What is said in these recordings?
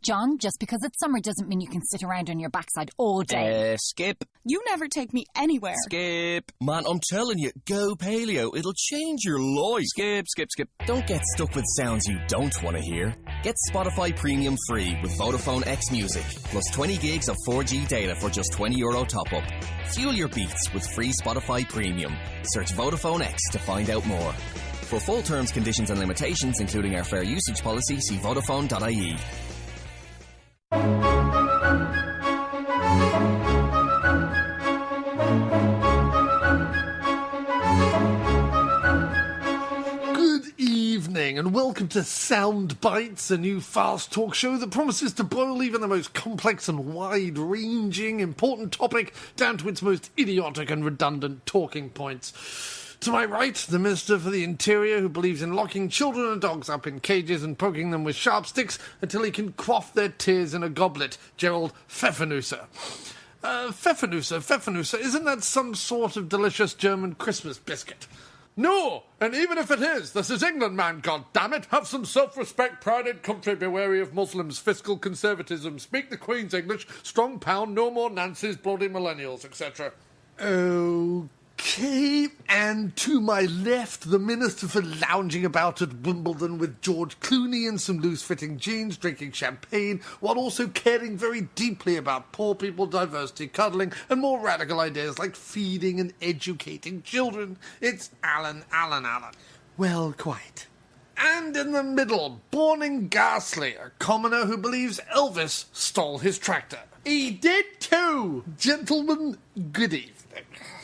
John, just because it's summer doesn't mean you can sit around on your backside all day. Skip. You never take me anywhere. Skip. Man, I'm telling you, go paleo. It'll change your life. Skip. Don't get stuck with sounds you don't want to hear. Get Spotify Premium free with Vodafone X Music, plus 20 gigs of 4G data for just €20 top-up. Fuel your beats with free Spotify Premium. Search Vodafone X to find out more. For full terms, conditions and limitations, including our fair usage policy, see vodafone.ie. And welcome to Sound Bites, a new fast talk show that promises to boil even the most complex and wide-ranging important topic down to its most idiotic and redundant talking points. To my right, the Minister for the Interior, who believes in locking children and dogs up in cages and poking them with sharp sticks until he can quaff their tears in a goblet, Gerald Pfeffernusse. Pfeffernusse, isn't that some sort of delicious German Christmas biscuit? No, and even if it is, this is England, man, goddammit. Have some self-respect, pride in country, be wary of Muslims, fiscal conservatism, speak the Queen's English, strong pound, no more Nancy's, bloody millennials, etc. Okay, and to my left, the Minister for lounging about at Wimbledon with George Clooney in some loose-fitting jeans, drinking champagne, while also caring very deeply about poor people, diversity, cuddling, and more radical ideas like feeding and educating children. It's Alan. Well, quite. And in the middle, born in Ghastly, a commoner who believes Elvis stole his tractor. He did too! Gentlemen, good evening.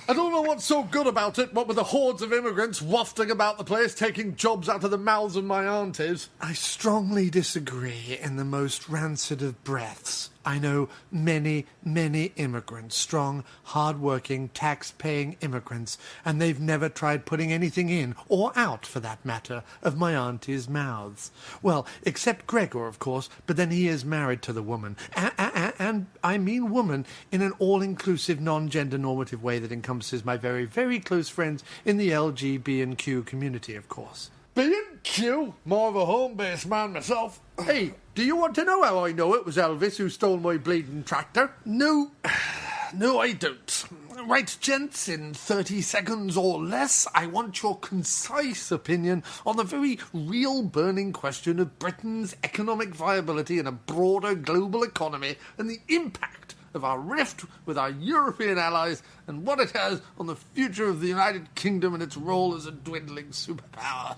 I don't know what's so good about it, what with the hordes of immigrants wafting about the place, taking jobs out of the mouths of my aunties. I strongly disagree in the most rancid of breaths. I know many, many immigrants, strong, hard-working, tax-paying immigrants, and they've never tried putting anything in, or out, for that matter, of my aunties' mouths. Well, except Gregor, of course, but then he is married to the woman. And I mean woman in an all-inclusive, non-gender normative way that encompasses my very, very close friends in the LGB&Q community, of course. B&Q? More of a home-based man myself. Hey, do you want to know how I know it was Elvis who stole my bleeding tractor? No, I don't. Right, gents, in 30 seconds or less, I want your concise opinion on the very real burning question of Britain's economic viability in a broader global economy and the impact of our rift with our European allies and what it has on the future of the United Kingdom and its role as a dwindling superpower.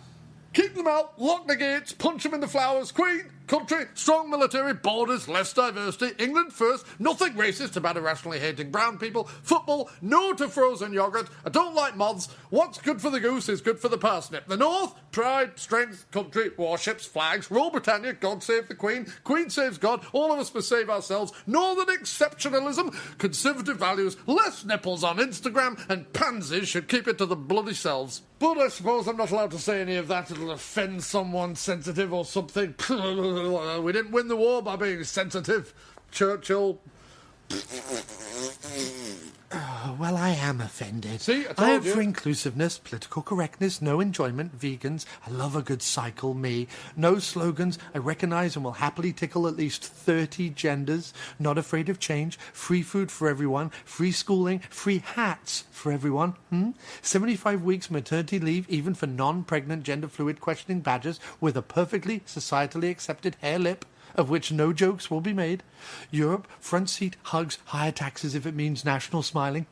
Keep them out, lock the gates, punch them in the flowers, Queen, country, strong military, borders, less diversity, England first, nothing racist about irrationally hating brown people, football, no to frozen yoghurt, I don't like moths, what's good for the goose is good for the parsnip. The North, pride, strength, country, warships, flags, rule Britannia, God save the Queen, Queen saves God, all of us must save ourselves, Northern exceptionalism, conservative values, less nipples on Instagram, and pansies should keep it to the bloody selves. But I suppose I'm not allowed to say any of that, it'll offend someone sensitive or something. We didn't win the war by being sensitive, Churchill. Well, I am offended. See, I am for inclusiveness, political correctness, no enjoyment, vegans, I love a good cycle, me. No slogans, I recognise and will happily tickle at least 30 genders, not afraid of change, free food for everyone, free schooling, free hats for everyone. 75 weeks maternity leave, even for non-pregnant gender-fluid questioning badgers, with a perfectly societally accepted hair lip, of which no jokes will be made. Europe, front seat, hugs, higher taxes if it means national smiling.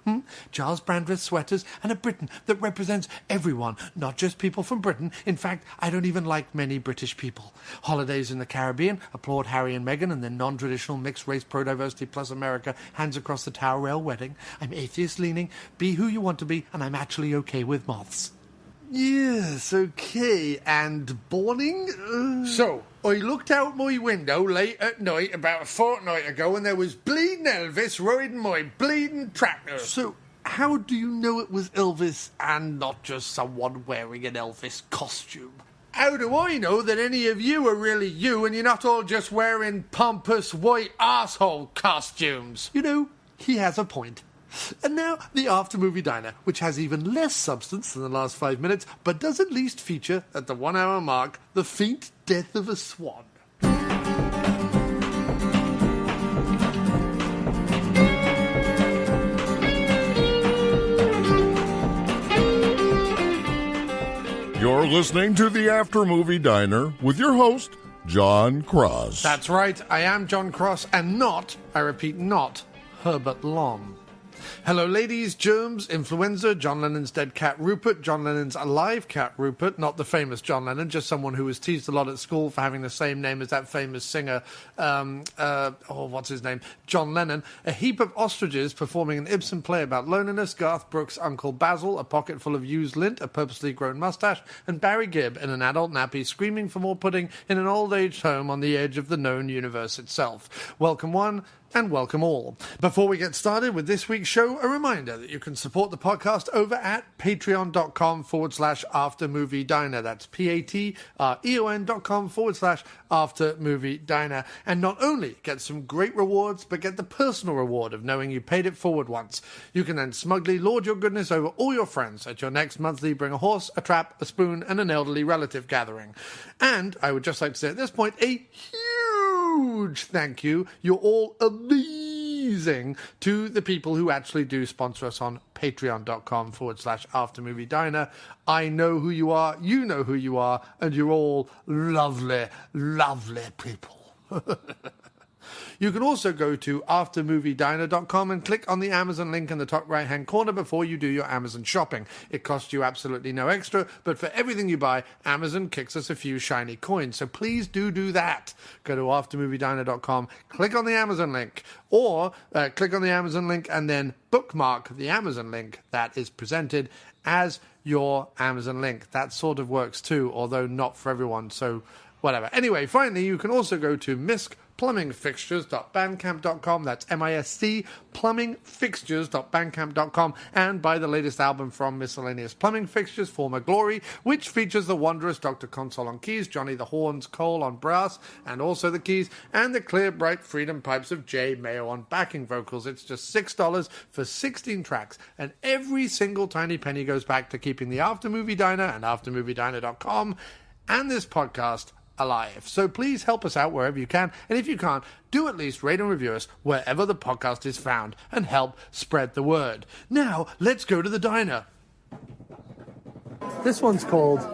Giles Brandreth sweaters, and a Britain that represents everyone, not just people from Britain. In fact, I don't even like many British people. Holidays in the Caribbean, applaud Harry and Meghan and their non-traditional mixed-race pro-diversity plus America hands across the Tower Rail wedding. I'm atheist-leaning, be who you want to be, and I'm actually okay with moths. Yes, okay, and boning? So, I looked out my window late at night about a fortnight ago and there was bleeding Elvis riding my bleeding tractor. So, how do you know it was Elvis and not just someone wearing an Elvis costume? How do I know that any of you are really you and you're not all just wearing pompous white arsehole costumes? You know, he has a point. And now, the after-movie diner, which has even less substance than the last 5 minutes, but does at least feature, at the 1 hour mark, the faint death of a swan. listening to the After Movie Diner with your host, John Cross. That's right, I am John Cross, and not, I repeat, not Herbert Lom. Hello, ladies, germs, influenza, John Lennon's dead cat Rupert, John Lennon's alive cat Rupert, not the famous John Lennon, just someone who was teased a lot at school for having the same name as that famous singer, what's his name? John Lennon. A heap of ostriches performing an Ibsen play about loneliness, Garth Brooks' Uncle Basil, a pocket full of used lint, a purposely grown mustache, and Barry Gibb in an adult nappy screaming for more pudding in an old-aged home on the edge of the known universe itself. Welcome one, and welcome all. Before we get started with this week's show, a reminder that you can support the podcast over at patreon.com/aftermoviediner. That's patreon.com/aftermoviediner. And not only get some great rewards, but get the personal reward of knowing you paid it forward once. You can then smugly lord your goodness over all your friends at your next monthly Bring a Horse, a Trap, a Spoon, and an Elderly Relative gathering. And I would just like to say at this point, a huge thank you. You're all amazing to the people who actually do sponsor us on patreon.com/aftermoviediner. I know who you are, you know who you are, and you're all lovely, lovely people. You can also go to aftermoviediner.com and click on the Amazon link in the top right-hand corner before you do your Amazon shopping. It costs you absolutely no extra, but for everything you buy, Amazon kicks us a few shiny coins. So please do that. Go to aftermoviediner.com, click on the Amazon link, or click on the Amazon link and then bookmark the Amazon link that is presented as your Amazon link. That sort of works too, although not for everyone, so whatever. Anyway, finally, you can also go to plumbingfixtures.bandcamp.com. That's MISC, plumbingfixtures.bandcamp.com, and buy the latest album from Miscellaneous Plumbing Fixtures, Former Glory, which features the wondrous Dr. Console on keys, Johnny the Horns Cole on brass, and also the keys, and the clear, bright freedom pipes of Jay Mayo on backing vocals. It's just $6 for 16 tracks, and every single tiny penny goes back to keeping the After Movie Diner and aftermoviediner.com and this podcast alive. So please help us out wherever you can, and if you can't, do at least rate and review us wherever the podcast is found and help spread the word. Now, let's go to the diner. This one's called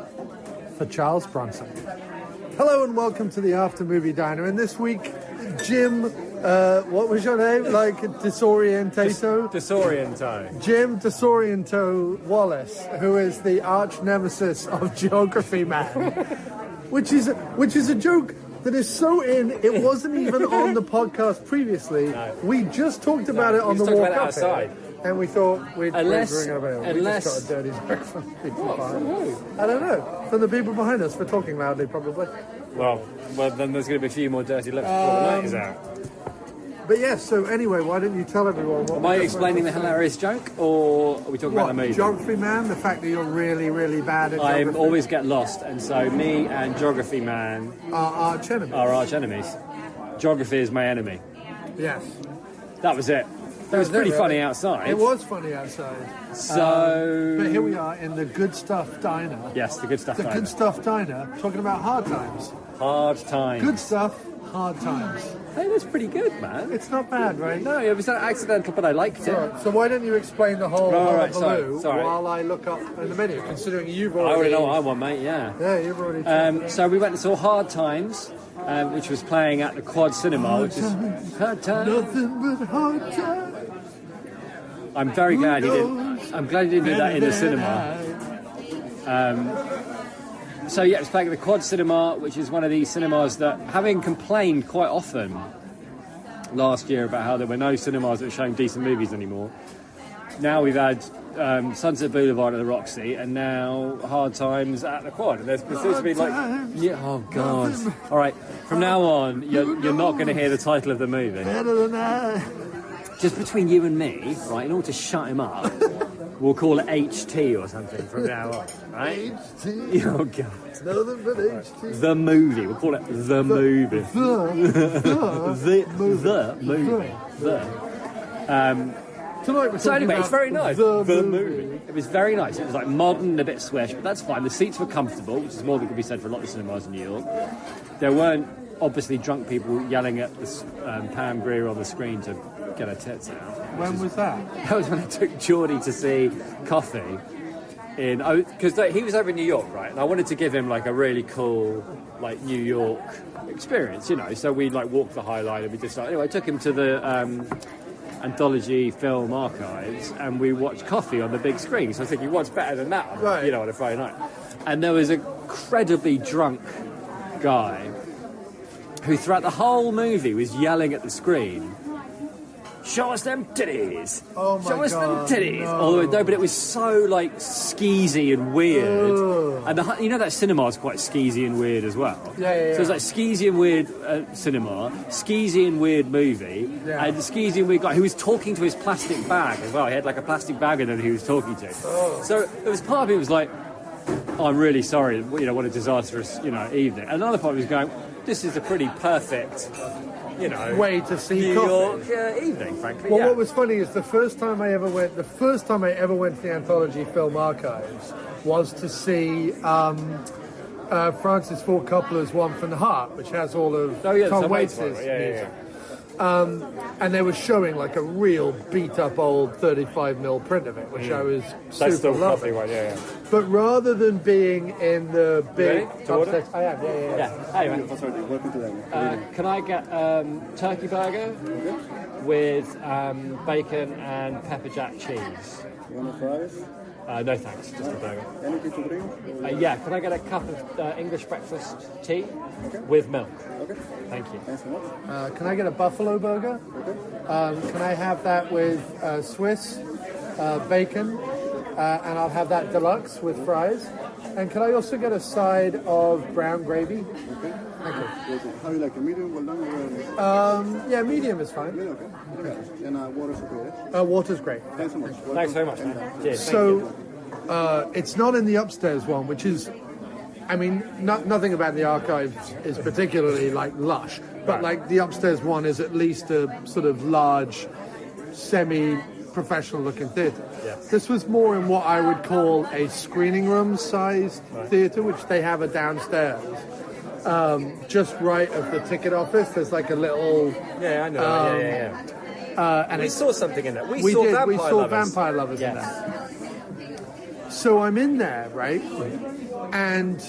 For Charles Bronson. Hello and welcome to the After Movie Diner, and this week, Jim, what was your name? Like, Disorientato? Disoriento. Jim Disoriento Wallace, who is the arch nemesis of Geography Man. Which is a joke that is so in, it wasn't even on the podcast previously. No. We just talked about it on the walk up here, and we thought we'd bring it over. We just got a dirty joke from the people behind us. I don't know. From the people behind us for talking loudly, probably. Well, then there's going to be a few more dirty looks before the night is out. But yes, so anyway, why don't you tell everyone what... Am I explaining the hilarious joke, or are we talking about the movie? Geography Man? The fact that you're really, really bad at geography? I always get lost, and so me and Geography Man are arch enemies. Geography is my enemy. Yes. That was it. It was pretty funny outside. It was funny outside. So... but here we are in the Good Stuff Diner. Yes, the Good Stuff Diner. The Good Stuff Diner, talking about hard times. Hard times. Good stuff, hard times. Hey, that's pretty good, man. It's not bad, right? No, it was accidental, but I liked it. Right. So why don't you explain the whole hullabaloo while I look up in the menu, considering you've already... I already know what I want, mate, yeah. Yeah, you've already... so we went and saw Hard Times, which was playing at the Quad Cinema, which is... Hard Times. Nothing but hard times. I'm very glad you didn't... I'm glad you didn't do that in the cinema. So yeah, it was playing at the Quad Cinema, which is one of these cinemas that, having complained quite often last year about how there were no cinemas that were showing decent movies anymore, now we've had Sunset Boulevard at the Roxy, and now Hard Times at the Quad. And there's supposed to be like... Yeah, oh, God. All right, from now on, you're not going to hear the title of the movie. Better than I. Just between you and me, right, in order to shut him up, we'll call it HT or something from now on, right? HT. Oh, God. Nothing but HT. The movie. We'll call it The Movie. The Movie. Tonight we're so anyway, it's very nice. The movie. It was very nice. It was like modern, a bit swish, but that's fine. The seats were comfortable, which is more than could be said for a lot of cinemas in New York. There weren't obviously drunk people yelling at the Pam Grier on the screen to get her tits out. When was that? That was when I took Geordie to see Coffee because he was over in New York, right? And I wanted to give him like a really cool like New York experience, you know. So we like walked the High Line and we just anyway I took him to the Anthology Film Archives and we watched Coffee on the big screen. So I was thinking, what's better than that on, you know, on a Friday night? And there was an incredibly drunk guy who throughout the whole movie was yelling at the screen, "Show us them titties! Oh my Show us God, them titties!" no. All the way, no, but it was so like skeezy and weird. And you know that cinema is quite skeezy and weird as well. Yeah. So it's like skeezy and weird cinema, skeezy and weird movie, and the skeezy and weird guy who was talking to his plastic bag as well. He had like a plastic bag and then he was talking to. So there was part of me was like, "Oh, I'm really sorry, you know, what a disastrous, you know, evening." And another part was going, "This is a pretty perfect, you know, way to see New Coffee. York evening, frankly." Well, yeah. what was funny is the first time I ever went to the Anthology Film Archives was to see Francis Ford Coppola's One from the Heart, which has all of Tom Waits' music. And they were showing like a real beat-up old 35mm print of it, which I was That's super the loving. one, yeah. But rather than being in the big ready to order? upstairs, I am, yeah. Anyway, can I get turkey burger with bacon and pepper jack cheese? You want fries? No thanks, just a burger. Anything to drink? Yeah, can I get a cup of English breakfast tea with milk? Okay. Thank you. Thanks so much. Can I get a buffalo burger? Can I have that with Swiss bacon? And I'll have that deluxe with fries. And can I also get a side of brown gravy? Okay. Thank you. How do you like it? Medium, well done? Yeah, medium is fine. Okay. And water's okay. Water's great. Thanks so much. Thanks very much, man. Cheers. So it's not in the upstairs one, which is, I mean, nothing about the archives is particularly like lush, but like the upstairs one is at least a sort of large, semi-professional looking theatre. Yes. This was more in what I would call a screening room sized theatre, which they have a downstairs. Just right of the ticket office, there's like a little. Yeah, I know. And we saw something in that. We saw Vampire Lovers in that. So I'm in there, right? And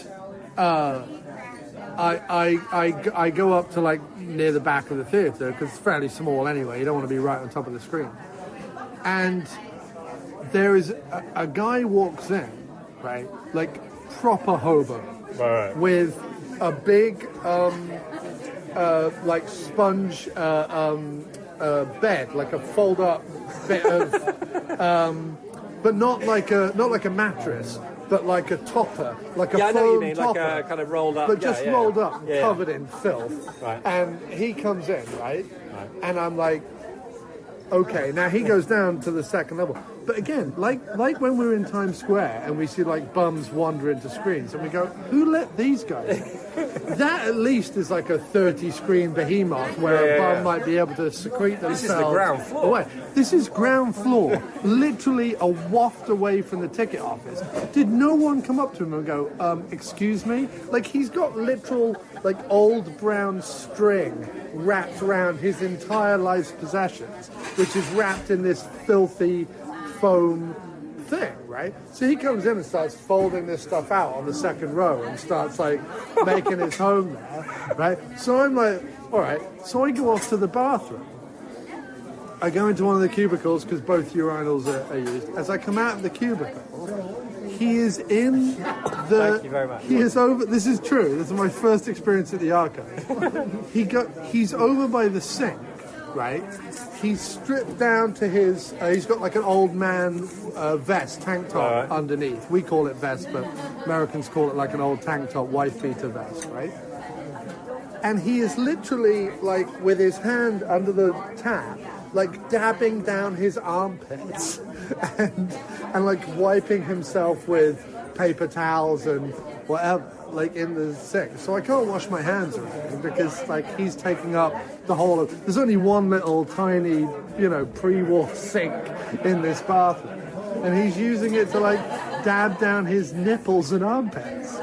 I go up to like near the back of the theatre because it's fairly small anyway. You don't want to be right on top of the screen. And there is a guy walks in, right? Like proper hobo, with a big like sponge bed, like a fold-up bit of, but not like a mattress, but like a topper, like a foam I know what you mean, topper, like a kind of rolled up, but just rolled up, Yeah. covered in filth. Right. And he comes in, right? And I'm like, okay, now he goes down to the second level. But again, like when we're in Times Square and we see like bums wander into screens and we go, who let these guys in? That at least is like a 30-screen behemoth where a bum might be able to secrete themselves. This is the ground floor. Away. This is ground floor, literally a waft away from the ticket office. Did no one come up to him and go, excuse me? Like he's got literal like old brown string wrapped around his entire life's possessions, which is wrapped in this filthy foam thing, right? So he comes in and starts folding this stuff out on the second row and starts like making his home there, right? So I'm like, all right. So I go off to the bathroom. I go into one of the cubicles because both urinals are used. As I come out of the cubicle, he is in the. Thank you very much. He is over. This is true. This is my first experience at the archive. He's over by the sink, right? He's stripped down to his. He's got like an old man vest, tank top underneath. We call it vest, but Americans call it like an old tank top, wife beater vest, right? And he is literally like with his hand under the tap, like dabbing down his armpits and like wiping himself with paper towels and whatever, like in the sink. So I can't wash my hands or anything because like he's taking up the whole of. There's only one little tiny, pre-war sink in this bathroom, and he's using it to like dab down his nipples and armpits.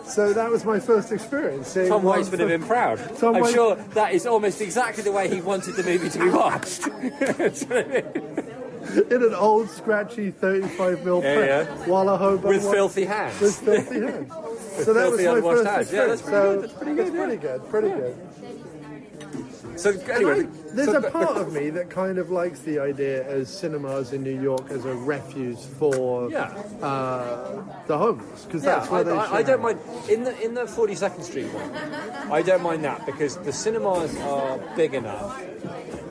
So that was my first experience. Tom Waits would have been proud. I'm sure that is almost exactly the way he wanted the movie to be watched. in an old scratchy 35mm print while a hobo with filthy hands. With filthy hands. So that was my first experience. Yeah, that's pretty good. That's pretty good. So anyway, there's a part of me that kind of likes the idea as cinemas in New York as a refuge for the homeless, because that's where I don't mind in the 42nd Street one. I don't mind that because the cinemas are big enough.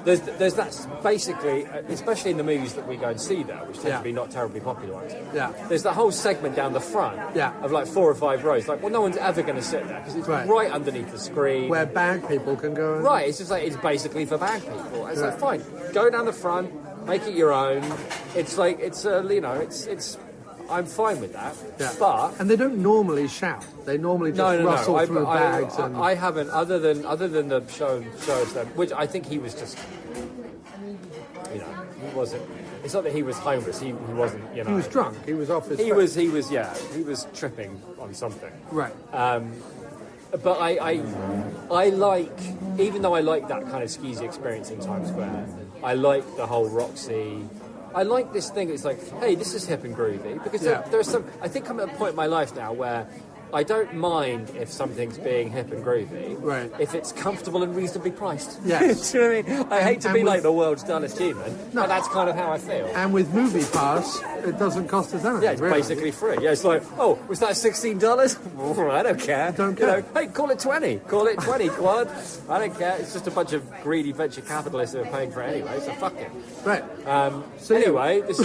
There's that basically, especially in the movies that we go and see there, which tend to be not terribly popular ones. Yeah. There's that whole segment down the front of like 4 or 5 rows. Like, well, no one's ever going to sit there because it's right underneath the screen. Where bag people can go. Right, it's just like, it's basically for bag people. It's like, fine, go down the front, make it your own. It's like, it's I'm fine with that. Yeah. But and they don't normally shout. They normally just rustle through bags. I haven't, other than the show them, which I think he was just, he wasn't. It's not that he was homeless. He wasn't. He was drunk. He was off his. He was tripping on something. Right. But I like, even though I like that kind of skeezy experience in Times Square, I like the whole Roxy. I like this thing. It's like, hey, this is hip and groovy, because there's some. I think I'm at a point in my life now where I don't mind if something's being hip and groovy, right? If it's comfortable and reasonably priced. Yes. Do you know what I mean? I hate to be like the world's dullest human, but that's kind of how I feel. And with Movie Pass, it doesn't cost us anything. Yeah, it's basically free. Yeah, it's like, oh, was that $16? I don't care. Don't care. Hey, call it 20. Call it 20, quad. I don't care. It's just a bunch of greedy venture capitalists who are paying for it anyway, so fuck it. Right. So anyway, this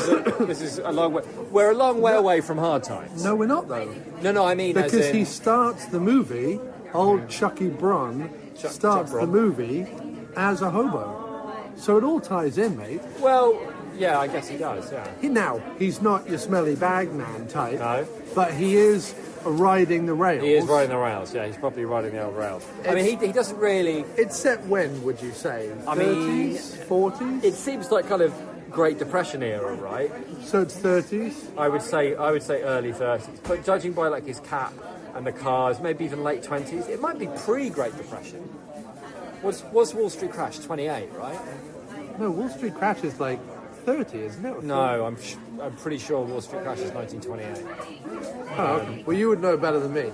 is a long way. We're a long way away from hard times. No, we're not though. No, I mean, because he starts the movie. Old Chucky Brun starts the movie as a hobo, so it all ties in, mate. Well, yeah, I guess he does. Yeah. He's not your smelly bag man type. No. But he is riding the rails. He is riding the rails. Yeah, he's probably riding the old rails. I mean, he doesn't really. It's set when, would you say? 30s, 40s. It seems like kind of Great Depression era, right? So it's 30s. I would say early 30s, but judging by like his cap and the cars, maybe even late 20s. It might be pre-Great Depression. Was Wall Street Crash 28, right? No, Wall Street Crash is like 30, isn't it? No, I'm pretty sure Wall Street Crash is 1928. Oh, okay. Well, you would know better than me.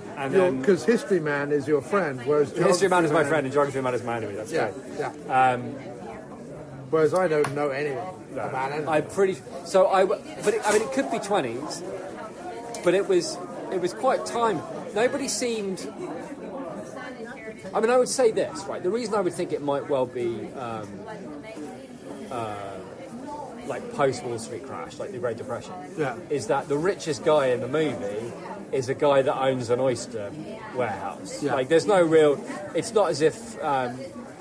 Because History Man is your friend, whereas History Man is my friend and Geography Man is my enemy. That's great. Yeah. Whereas I don't know anything about anything. I'm pretty. So it could be 20s, but it was quite time. Nobody seemed. I mean, I would say this, right? The reason I would think it might well be like post Wall Street Crash, like the Great Depression, is that the richest guy in the movie is a guy that owns an oyster warehouse. Yeah. Like, there's no real. It's not as if.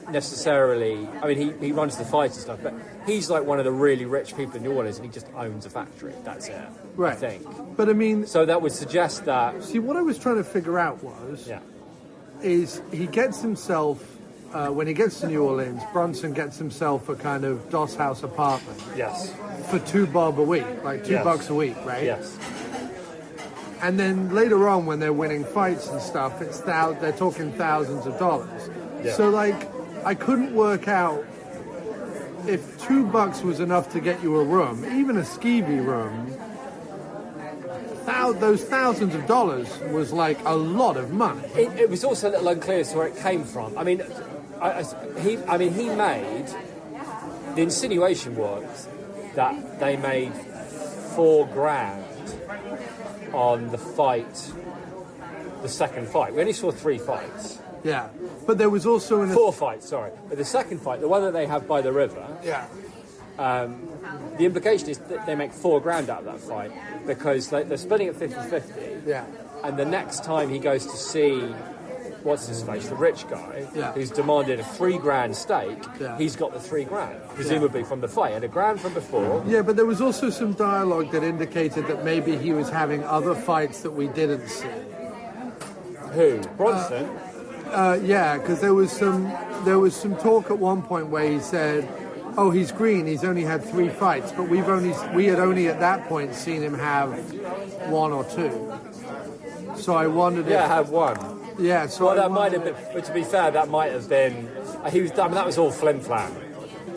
Necessarily, I mean, he runs the fights and stuff, but he's like one of the really rich people in New Orleans, and he just owns a factory. That's it, right? I think. But I mean, so that would suggest that. See, what I was trying to figure out is he gets himself when he gets to New Orleans, Bronson gets himself a kind of DOS house apartment. Yes. For $2 a week, like $2 a week, right? Yes. And then later on, when they're winning fights and stuff, they're talking thousands of dollars. Yeah. So like. I couldn't work out if $2 was enough to get you a room, even a skeevy room. Those thousands of dollars was like a lot of money. It was also a little unclear as to where it came from. I mean, he made. The insinuation was that they made $4,000 on the fight, the second fight. We only saw 3 fights. Yeah, but there was also 4 fights, sorry. But the second fight, the one that they have by the river, the implication is that they make $4,000 out of that fight because they're splitting it 50-50. Yeah. And the next time he goes to see, what's his face, the rich guy, who's demanded a $3,000 stake, he's got the $3,000, presumably from the fight, and $1,000 from before. Yeah, but there was also some dialogue that indicated that maybe he was having other fights that we didn't see. Who? Bronson? Because there was some talk at one point where he said, "Oh, he's green. He's only had 3 fights, but we had only at that point seen him have 1 or 2." So I wondered if have 1. Yeah, so that might have been. But to be fair, that might have been. That was all flim flam.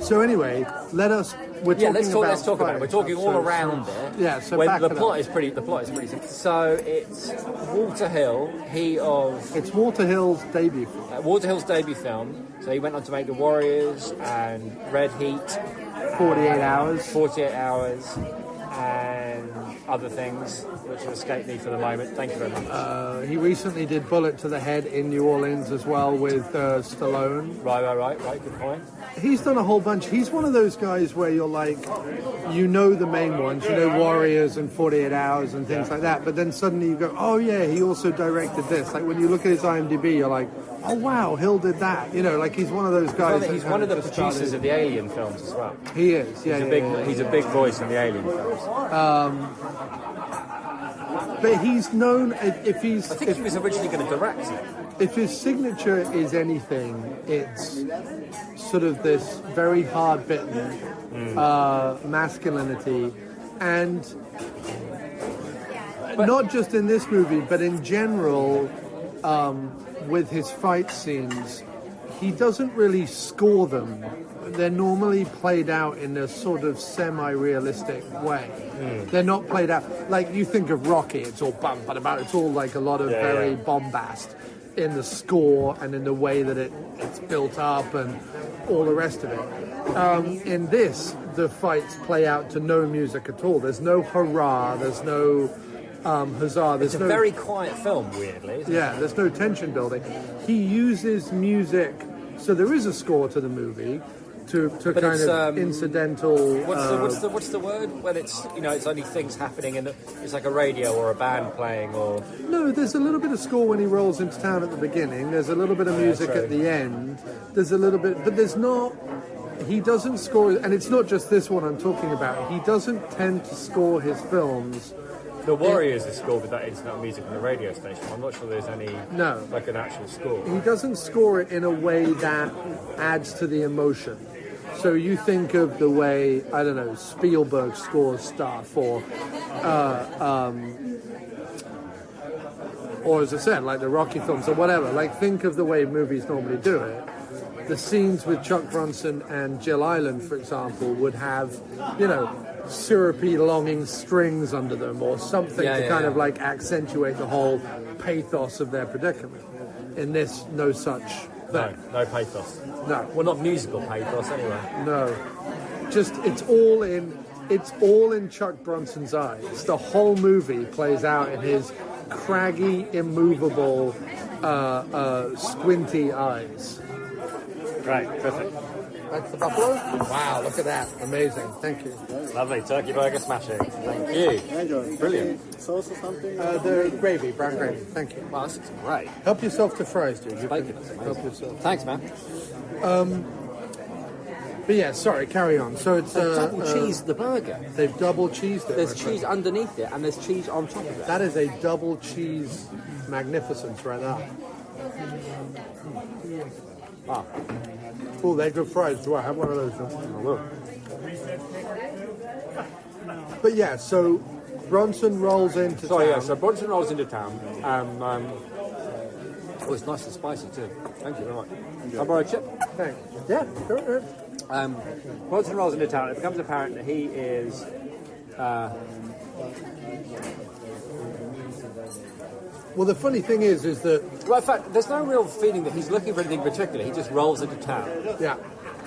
So anyway, let's talk about it. We're talking all around it. Yeah, so the plot is pretty simple. So it's Walter Hill, It's Walter Hill's debut film. Walter Hill's debut film. So he went on to make The Warriors and Red Heat, 48 Hours, and other things which have escaped me for the moment. Thank you very much. He recently did Bullet to the Head in New Orleans as well with Stallone. Right. Good point. He's done a whole bunch. He's one of those guys where you're like, you know the main ones, you know Warriors and 48 Hours and things like that, but then suddenly you go, oh yeah, he also directed this. Like when you look at his IMDb, you're like, oh wow, Hill did that. You know, like he's one of those guys. He's one of the producers of the Alien films as well. He is, yeah. He's a big voice in the Alien films. But he's known if he's. I think he was originally going to direct it. If his signature is anything, it's sort of this very hard-bitten masculinity, and not just in this movie, but in general, with his fight scenes, he doesn't really score them. They're normally played out in a sort of semi-realistic way. They're not played out like you think of Rocky. It's all bum, but about it's all like a lot of very bombast in the score and in the way that it's built up and all the rest of it. In this, the fights play out to no music at all. There's no hurrah. There's no huzzah. It's a very quiet film, weirdly. Isn't it? There's no tension building. He uses music, so there is a score to the movie. To kind of incidental. What's the word when it's it's only things happening and it's like a radio or a band playing or. No, there's a little bit of score when he rolls into town at the beginning. There's a little bit of music at the end. There's a little bit, but there's not. He doesn't score, and it's not just this one I'm talking about. He doesn't tend to score his films. The Warriors is scored with that incidental music from the radio station. I'm not sure there's any like an actual score. He doesn't score it in a way that adds to the emotion. So you think of the way, I don't know, Spielberg scores stuff, or as I said, like the Rocky films or whatever. Like, think of the way movies normally do it. The scenes with Chuck Bronson and Jill Island, for example, would have, syrupy, longing strings under them or something to kind of like accentuate the whole pathos of their predicament. In this, no such thing. No pathos. No. Well, not musical pathos, anyway. No. Just, it's all in Chuck Bronson's eyes. The whole movie plays out in his craggy, immovable, squinty eyes. Right, perfect. That's the buffalo? Wow, look at that. Amazing. Thank you. Lovely. Turkey burger smashing. Thank you. Enjoy. Brilliant. Sauce or something? The gravy, brown gravy. Thank you. Wow, this is great. Help yourself to fries, dude. Bacon. Help yourself. Thanks, man. But yeah, sorry, carry on. So it's double cheese the burger. They've double cheesed it. There's cheese underneath it and there's cheese on top of it. That is a double cheese magnificence right there. Wow. Oh, they're good fries. Do I have one of those? I will. But yeah, so Bronson rolls into town. So Bronson rolls into town. It's nice and spicy too. Thank you very much. Can I borrow a chip? Thanks. Yeah, sure. Bronson rolls into town. It becomes apparent that he is. Well, the funny thing is that... Well, in fact, there's no real feeling that he's looking for anything particular. He just rolls into town. Yeah.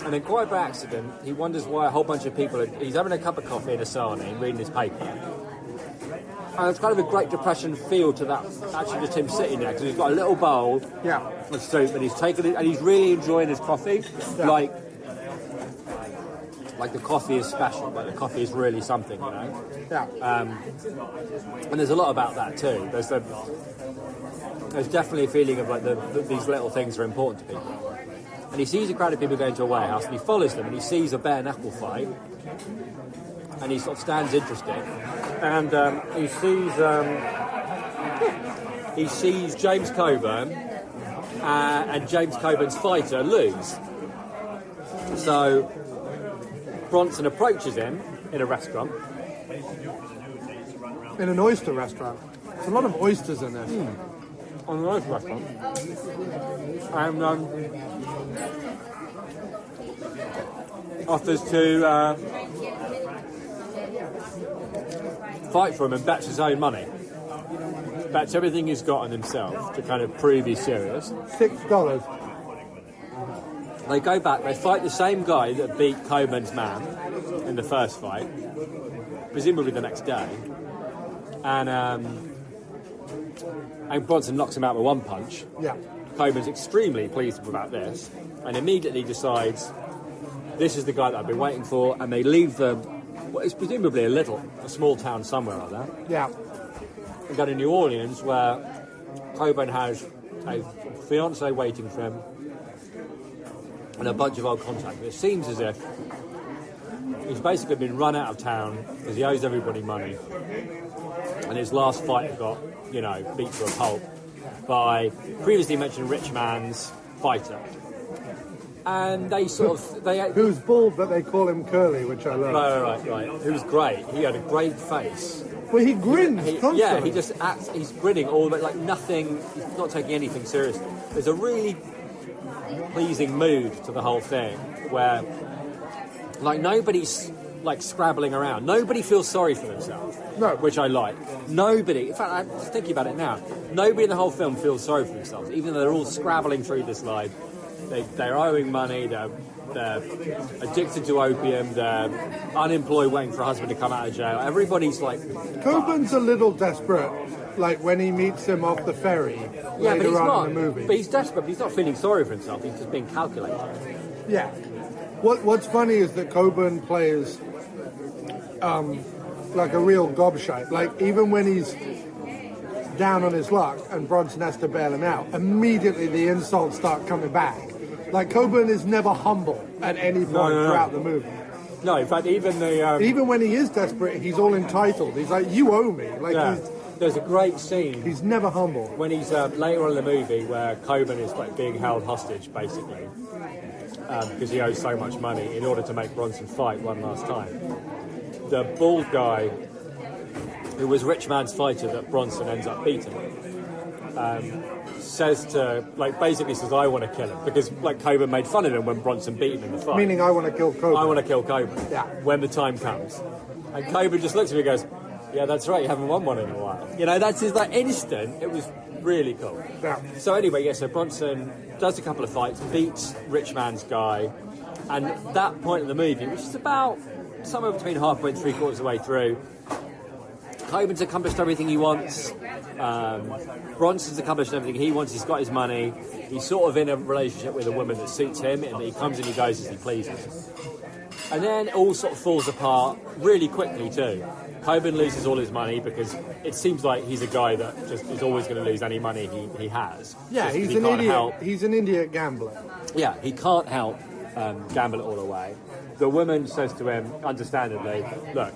And then quite by accident, he wonders why a whole bunch of people... He's having a cup of coffee in a sarnie, reading his paper. And it's kind of a Great Depression feel to that, actually just him sitting there, because he's got a little bowl of soup, and he's taken it, and he's really enjoying his coffee. Yeah. Like the coffee is special, like the coffee is really something, Yeah. And there's a lot about that too. There's definitely a feeling of like these little things are important to people. And he sees a crowd of people going to a warehouse, and he follows them, and he sees a bare knuckle fight, and he sort of stands interested, and he sees James Coburn and James Coburn's fighter lose. So Bronson approaches him in a restaurant. In an oyster restaurant. There's a lot of oysters in there. On an oyster restaurant. And offers to fight for him and bets his own money. Bets everything he's got on himself to kind of prove he's serious. $6. They go back, they fight the same guy that beat Coburn's man in the first fight, presumably the next day. And Bronson knocks him out with one punch. Yeah. Coburn's extremely pleased about this and immediately decides this is the guy that I've been waiting for, and they leave what is presumably a small town somewhere like that. Yeah. And go to New Orleans, where Coburn has a fiancée waiting for him and a bunch of old contacts. It seems as if he's basically been run out of town because he owes everybody money, and his last fight got, beat to a pulp by previously mentioned rich man's fighter. And they who's bald, but they call him Curly, which I love. Right. It was great. He had a great face. Well, he grins constantly. Yeah, he just acts. He's grinning all the way, like nothing. He's not taking anything seriously. There's a really pleasing mood to the whole thing, where nobody's scrabbling around. Nobody feels sorry for themselves. No, which I like. Nobody. In fact, I'm just thinking about it now. Nobody in the whole film feels sorry for themselves, even though they're all scrabbling through this life. They're owing money, they're addicted to opium, they're unemployed waiting for a husband to come out of jail. Everybody's Coburn's a little desperate, when he meets him off the ferry later on in the movie. But he's desperate, but he's not feeling sorry for himself, he's just being calculated. Yeah. What's funny is that Coburn plays like a real gobshite. Even when he's down on his luck and Bronson has to bail him out, immediately the insults start coming back. Coburn is never humble at any point throughout the movie. No, in fact, even when he is desperate, he's all entitled. He's like, you owe me. There's a great scene. He's never humble. When he's later on in the movie where Coburn is being held hostage, basically, because he owes so much money in order to make Bronson fight one last time. The bald guy, who was rich man's fighter that Bronson ends up beating, basically says, I want to kill him, because Coburn made fun of him when Bronson beat him in the fight. Meaning, I want to kill Coburn. I want to kill Coburn. Yeah. When the time comes. And Coburn just looks at me and goes, yeah, that's right, you haven't won one in a while. That's his instant. It was really cool. Yeah. So anyway, so Bronson does a couple of fights, beats rich man's guy, and that point in the movie, which is about somewhere between halfway and three-quarters of the way through, Coburn's accomplished everything he wants. Bronson's accomplished everything he wants. He's got his money. He's sort of in a relationship with a woman that suits him, and he comes and he goes as he pleases. And then it all sort of falls apart really quickly too. Coburn loses all his money because it seems like he's a guy that just is always going to lose any money he has. Yeah, he's an idiot. He's an idiot gambler. Yeah, he can't help gamble it all away. The woman says to him, understandably, look,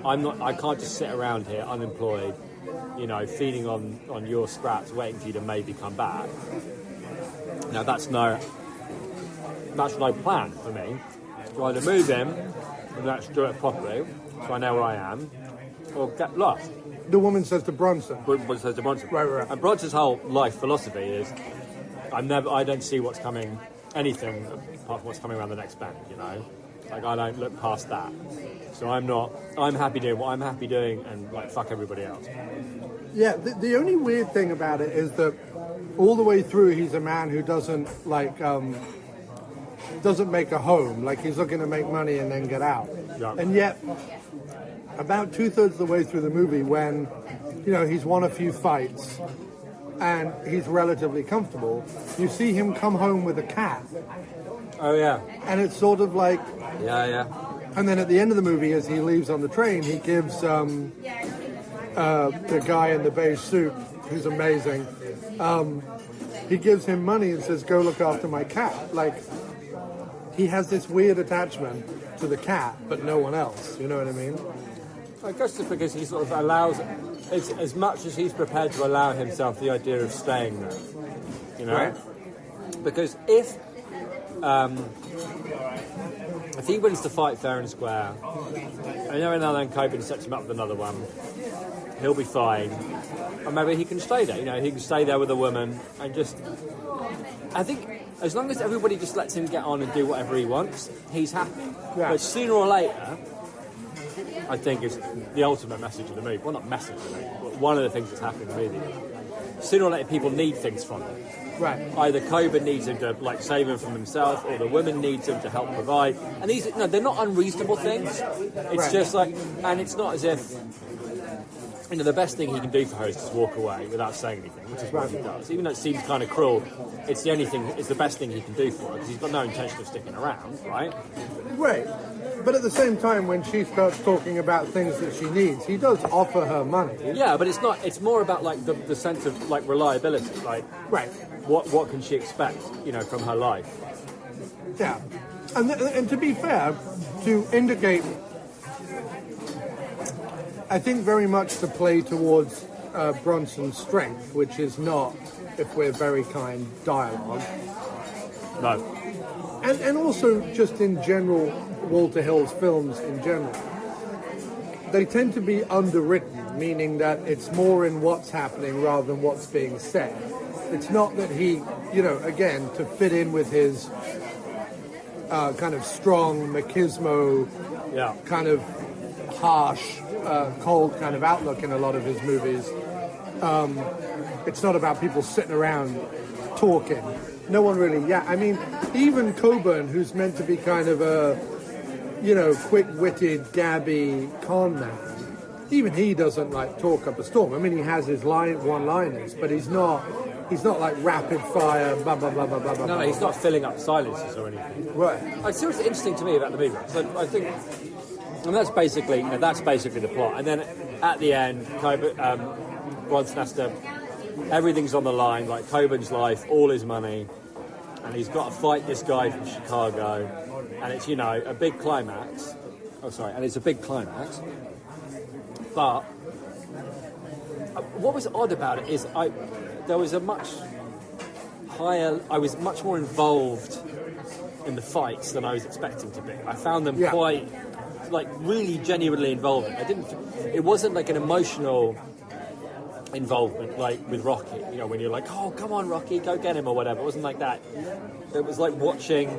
I can't just sit around here unemployed, feeding on your scraps, waiting for you to maybe come back. Now that's no plan for me. So either move him and let's do it properly, so I know where I am, or get lost. The woman says to Bronson. Says to Bronson. Right. And Bronson's whole life philosophy is, I don't see what's coming, anything apart from what's coming around the next bend, I don't look past that. So I'm happy doing what I'm happy doing, and fuck everybody else. Yeah, the only weird thing about it is that all the way through he's a man who doesn't make a home. He's looking to make money and then get out. Yeah. And yet, about 2/3 of the way through the movie, when he's won a few fights and he's relatively comfortable, you see him come home with a cat. Oh yeah. And it's sort of like... Yeah. And then at the end of the movie, as he leaves on the train, he gives the guy in the beige suit, who's amazing, he gives him money and says, go look after my cat. He has this weird attachment to the cat, but no one else. You know what I mean? I guess it's because he sort of allows, as much as he's prepared to allow himself the idea of staying there. Right. Because if he wins the fight fair and square, and every now and then Coburn sets him up with another one, he'll be fine. Or maybe he can stay there, he can stay there with a woman and just... I think as long as everybody just lets him get on and do whatever he wants, he's happy. Yeah. But sooner or later, I think is the ultimate message of the movie. Well, not message of the movie, but one of the things that's happening in the movie. Sooner or later, people need things from him. Right. Either Coburn needs him to like save him from himself, or the woman needs him to help provide. And these, they're not unreasonable things. It's just like, and it's not as if, the best thing he can do for her is just walk away without saying anything, which is what he does. Even though it seems kind of cruel, it's the best thing he can do for her because he's got no intention of sticking around, right? Right. But at the same time, when she starts talking about things that she needs, he does offer her money. Yeah, but it's not. It's more about like the sense of like reliability. Like, right. What can she expect, from her life? Yeah. And to be fair, to indicate, I think very much to play towards Bronson's strength, which is not, if we're very kind, dialogue. No. And also just in general, Walter Hill's films in general, they tend to be underwritten, meaning that it's more in what's happening rather than what's being said. It's not that he, again, to fit in with his kind of strong machismo, kind of harsh, cold kind of outlook in a lot of his movies. It's not about people sitting around talking. No one really, I mean, even Coburn, who's meant to be kind of a, quick-witted, gabby con man, even he doesn't, like, talk up a storm. I mean, he has his one-liners, but he's not like rapid-fire, blah, blah, blah, blah, blah, blah. No, he's not filling up silences or anything. Right. It's seriously interesting to me about the movie. So I think, and that's basically the plot. And then at the end, Bronson has to, everything's on the line, like Coburn's life, all his money, and he's got to fight this guy from Chicago, and it's, a big climax. And it's a big climax. But what was odd about it is there was a much higher, I was much more involved in the fights than I was expecting to be. I found them quite, really genuinely involving. It wasn't like an emotional involvement like with Rocky, when you're like, oh, come on, Rocky, go get him or whatever. It wasn't like that. It was like watching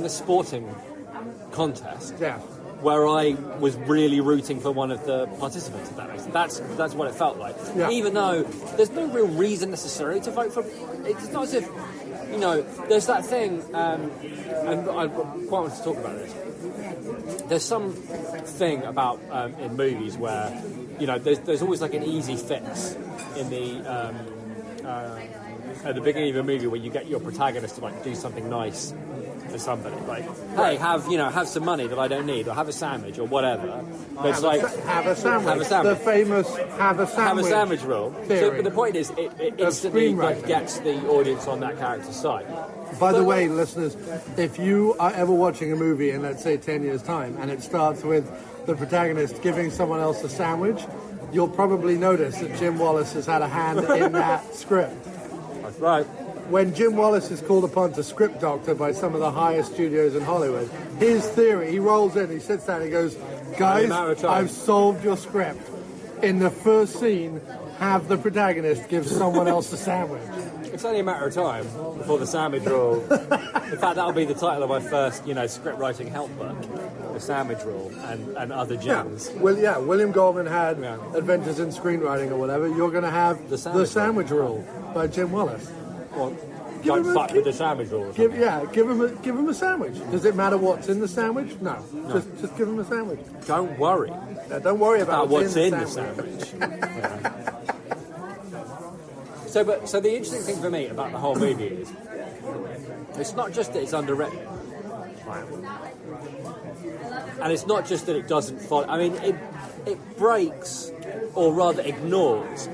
a sporting contest. Yeah. Where I was really rooting for one of the participants, if that makes sense. That's what it felt like. Yeah. Even though there's no real reason necessarily to vote for. It's not as if, there's that thing, and I quite want to talk about this. There's some thing about in movies where, there's always like an easy fix in the at the beginning of a movie where you get your protagonist to like do something nice for somebody, like, hey, have some money that I don't need, or have a sandwich, or whatever. But it's like have a sandwich. Have a sandwich. The famous have a sandwich rule. So, but the point is, it instantly gets the audience on that character's side. By the way, listeners, if you are ever watching a movie in, let's say, 10 years' time, and it starts with the protagonist giving someone else a sandwich, you'll probably notice that Jim Wallace has had a hand in that script. That's right. When Jim Wallace is called upon to script doctor by some of the highest studios in Hollywood, his theory, he rolls in, he sits down, he goes, guys, I've solved your script. In the first scene, have the protagonist give someone else a sandwich. It's only a matter of time before the sandwich rule. In fact, that'll be the title of my first, script writing help book, The Sandwich Rule, and other gems. Yeah. Well, William Goldman had Adventures in Screenwriting or whatever. You're going to have The Sandwich Rule by Jim Wallace. Well, don't fuck with the sandwich rule. Give him a sandwich. Does it matter what's in the sandwich? No. Just give him a sandwich. Don't worry. Don't worry about what's in the sandwich. So the interesting thing for me about the whole movie is, it's not just that it's underwritten, and it's not just that it doesn't follow. I mean, it breaks, or rather ignores,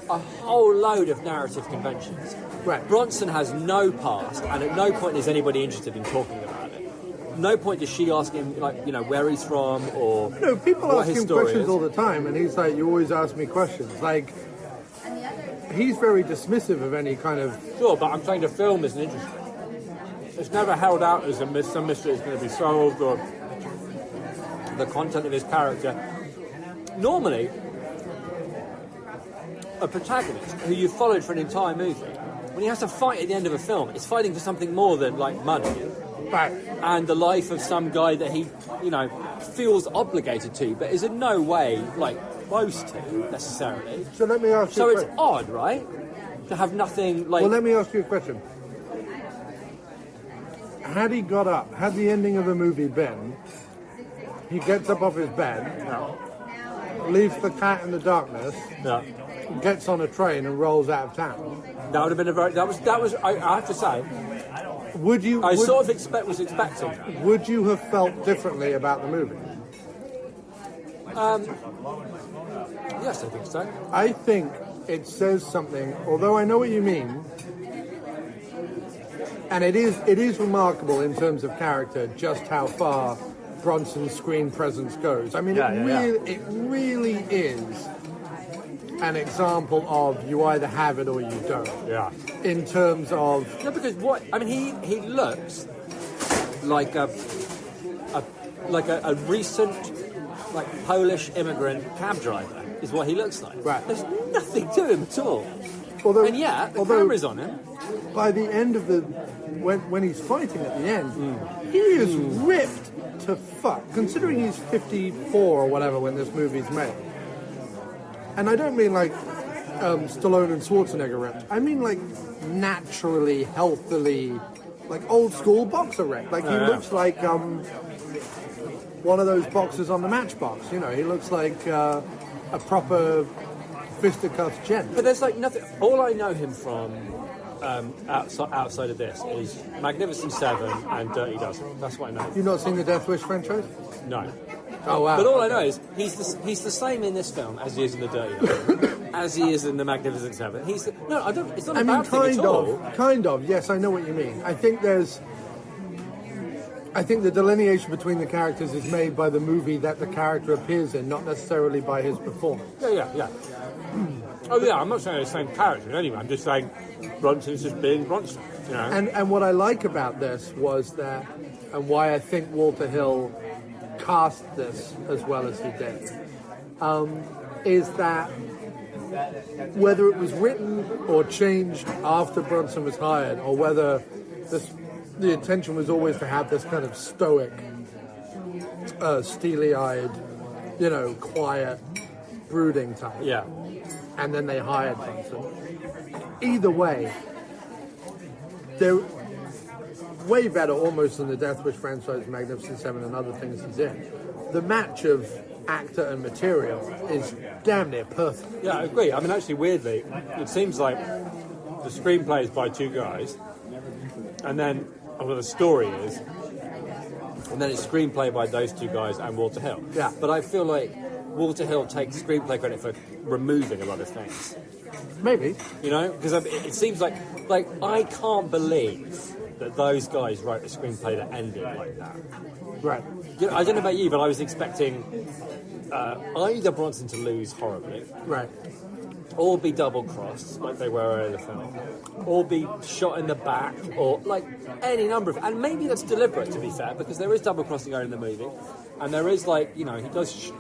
a whole load of narrative conventions. Right. Bronson has no past, and at no point is anybody interested in talking about it. No point does she ask him, where he's from, or people ask him questions all the time, and he's like, "You always ask me questions." Like, he's very dismissive of any kind of. Sure, but I'm saying the film isn't interesting. It's never held out as some mystery is going to be solved, or the content of his character. Normally, a protagonist who you've followed for an entire movie, when he has to fight at the end of a film, it's fighting for something more than like money. Right. And the life of some guy that he, feels obligated to, but is in no way close to necessarily. So let me ask you. So it's odd, right, to have nothing like. Well, let me ask you a question. Had he got up, had the ending of the movie been, he gets up off his bed, leaves the cat in the darkness, gets on a train and rolls out of town. That would have been a very. That was. I have to say. Would you? I sort of was expecting that. Would you have felt differently about the movie? Yes, I think so. I think it says something. Although I know what you mean, and it is remarkable in terms of character just how far Bronson's screen presence goes. I mean, it really is an example of you either have it or you don't. Yeah. In terms of because he looks like a recent Polish immigrant cab driver is what he looks like. Right. There's nothing to him at all. Although the camera's on him. By the end of when he's fighting at the end, he is ripped to fuck. Considering he's 54 or whatever when this movie's made. And I don't mean Stallone and Schwarzenegger ripped. I mean naturally, healthily, old school boxer ripped. He looks like one of those boxers on the Matchbox. He looks like a proper fisticuffs gent. But there's nothing. All I know him from outside of this is Magnificent Seven and Dirty Dozen. That's what I know. You've not seen the Death Wish franchise? No. Oh wow! But all I know is he's the same in this film as he is in the Dirty Dozen, as he is in the Magnificent Seven. I don't. It's not a bad thing at all. Kind of. Yes, I know what you mean. I think the delineation between the characters is made by the movie that the character appears in, not necessarily by his performance. Yeah. Oh yeah, I'm not saying the same character anyway. I'm just saying Bronson's just being Bronson. And what I like about this was that, and why I think Walter Hill cast this as well as he did, is that whether it was written or changed after Bronson was hired, or whether the intention was always to have this kind of stoic, steely-eyed, quiet, brooding type. Yeah. And then they hired Bronson. Either way, they're way better almost than the Death Wish franchise, Magnificent Seven, and other things he's in. The match of actor and material is damn near perfect. Yeah, I agree. I mean, actually, weirdly, it seems like the screenplay is by two guys, and then the story is, and then it's screenplay by those two guys and Walter Hill. Yeah. But I feel like Walter Hill takes screenplay credit for removing a lot of things. Maybe. Because it seems like I can't believe that those guys wrote a screenplay that ended like that. Right. I don't know about you, but I was expecting either Bronson to lose horribly, right, or be double-crossed like they were earlier in the film, or be shot in the back, or any number of... And maybe that's deliberate, to be fair, because there is double-crossing earlier in the movie, and there is he does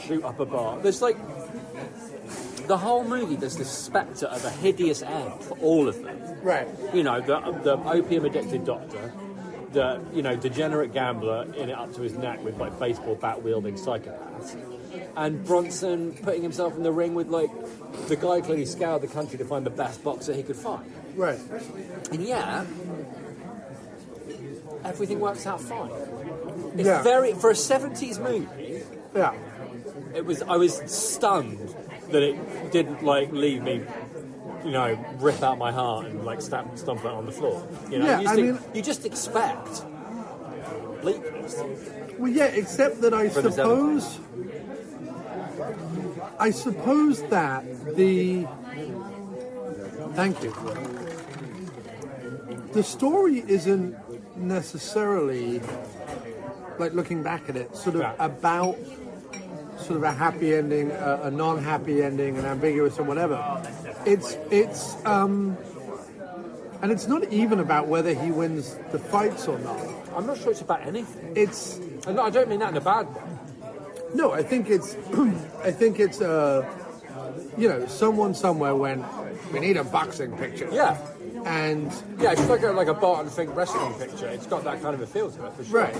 shoot up a bar. There's the whole movie, there's this spectre of a hideous end for all of them. Right. The opium-addicted doctor, the degenerate gambler in it up to his neck with baseball bat wielding psychopaths, and Bronson putting himself in the ring with the guy clearly scoured the country to find the best boxer he could find. Right. And everything works out fine. It's Yeah. for a 70s movie. Yeah. I was stunned that it didn't leave me, rip out my heart and stomp it on the floor. Yeah, you just expect bleakness. Well, yeah, except that I suppose that thank you. The story isn't necessarily, looking back at it, about a happy ending, a non-happy ending, an ambiguous and whatever. It's and it's not even about whether he wins the fights or not. I'm not sure it's about anything. And I don't mean that in a bad way. No, I think it's someone somewhere went, we need a boxing picture. Yeah. And yeah, it's like a Barton Fink wrestling picture. It's got that kind of a feel to it, for sure. right,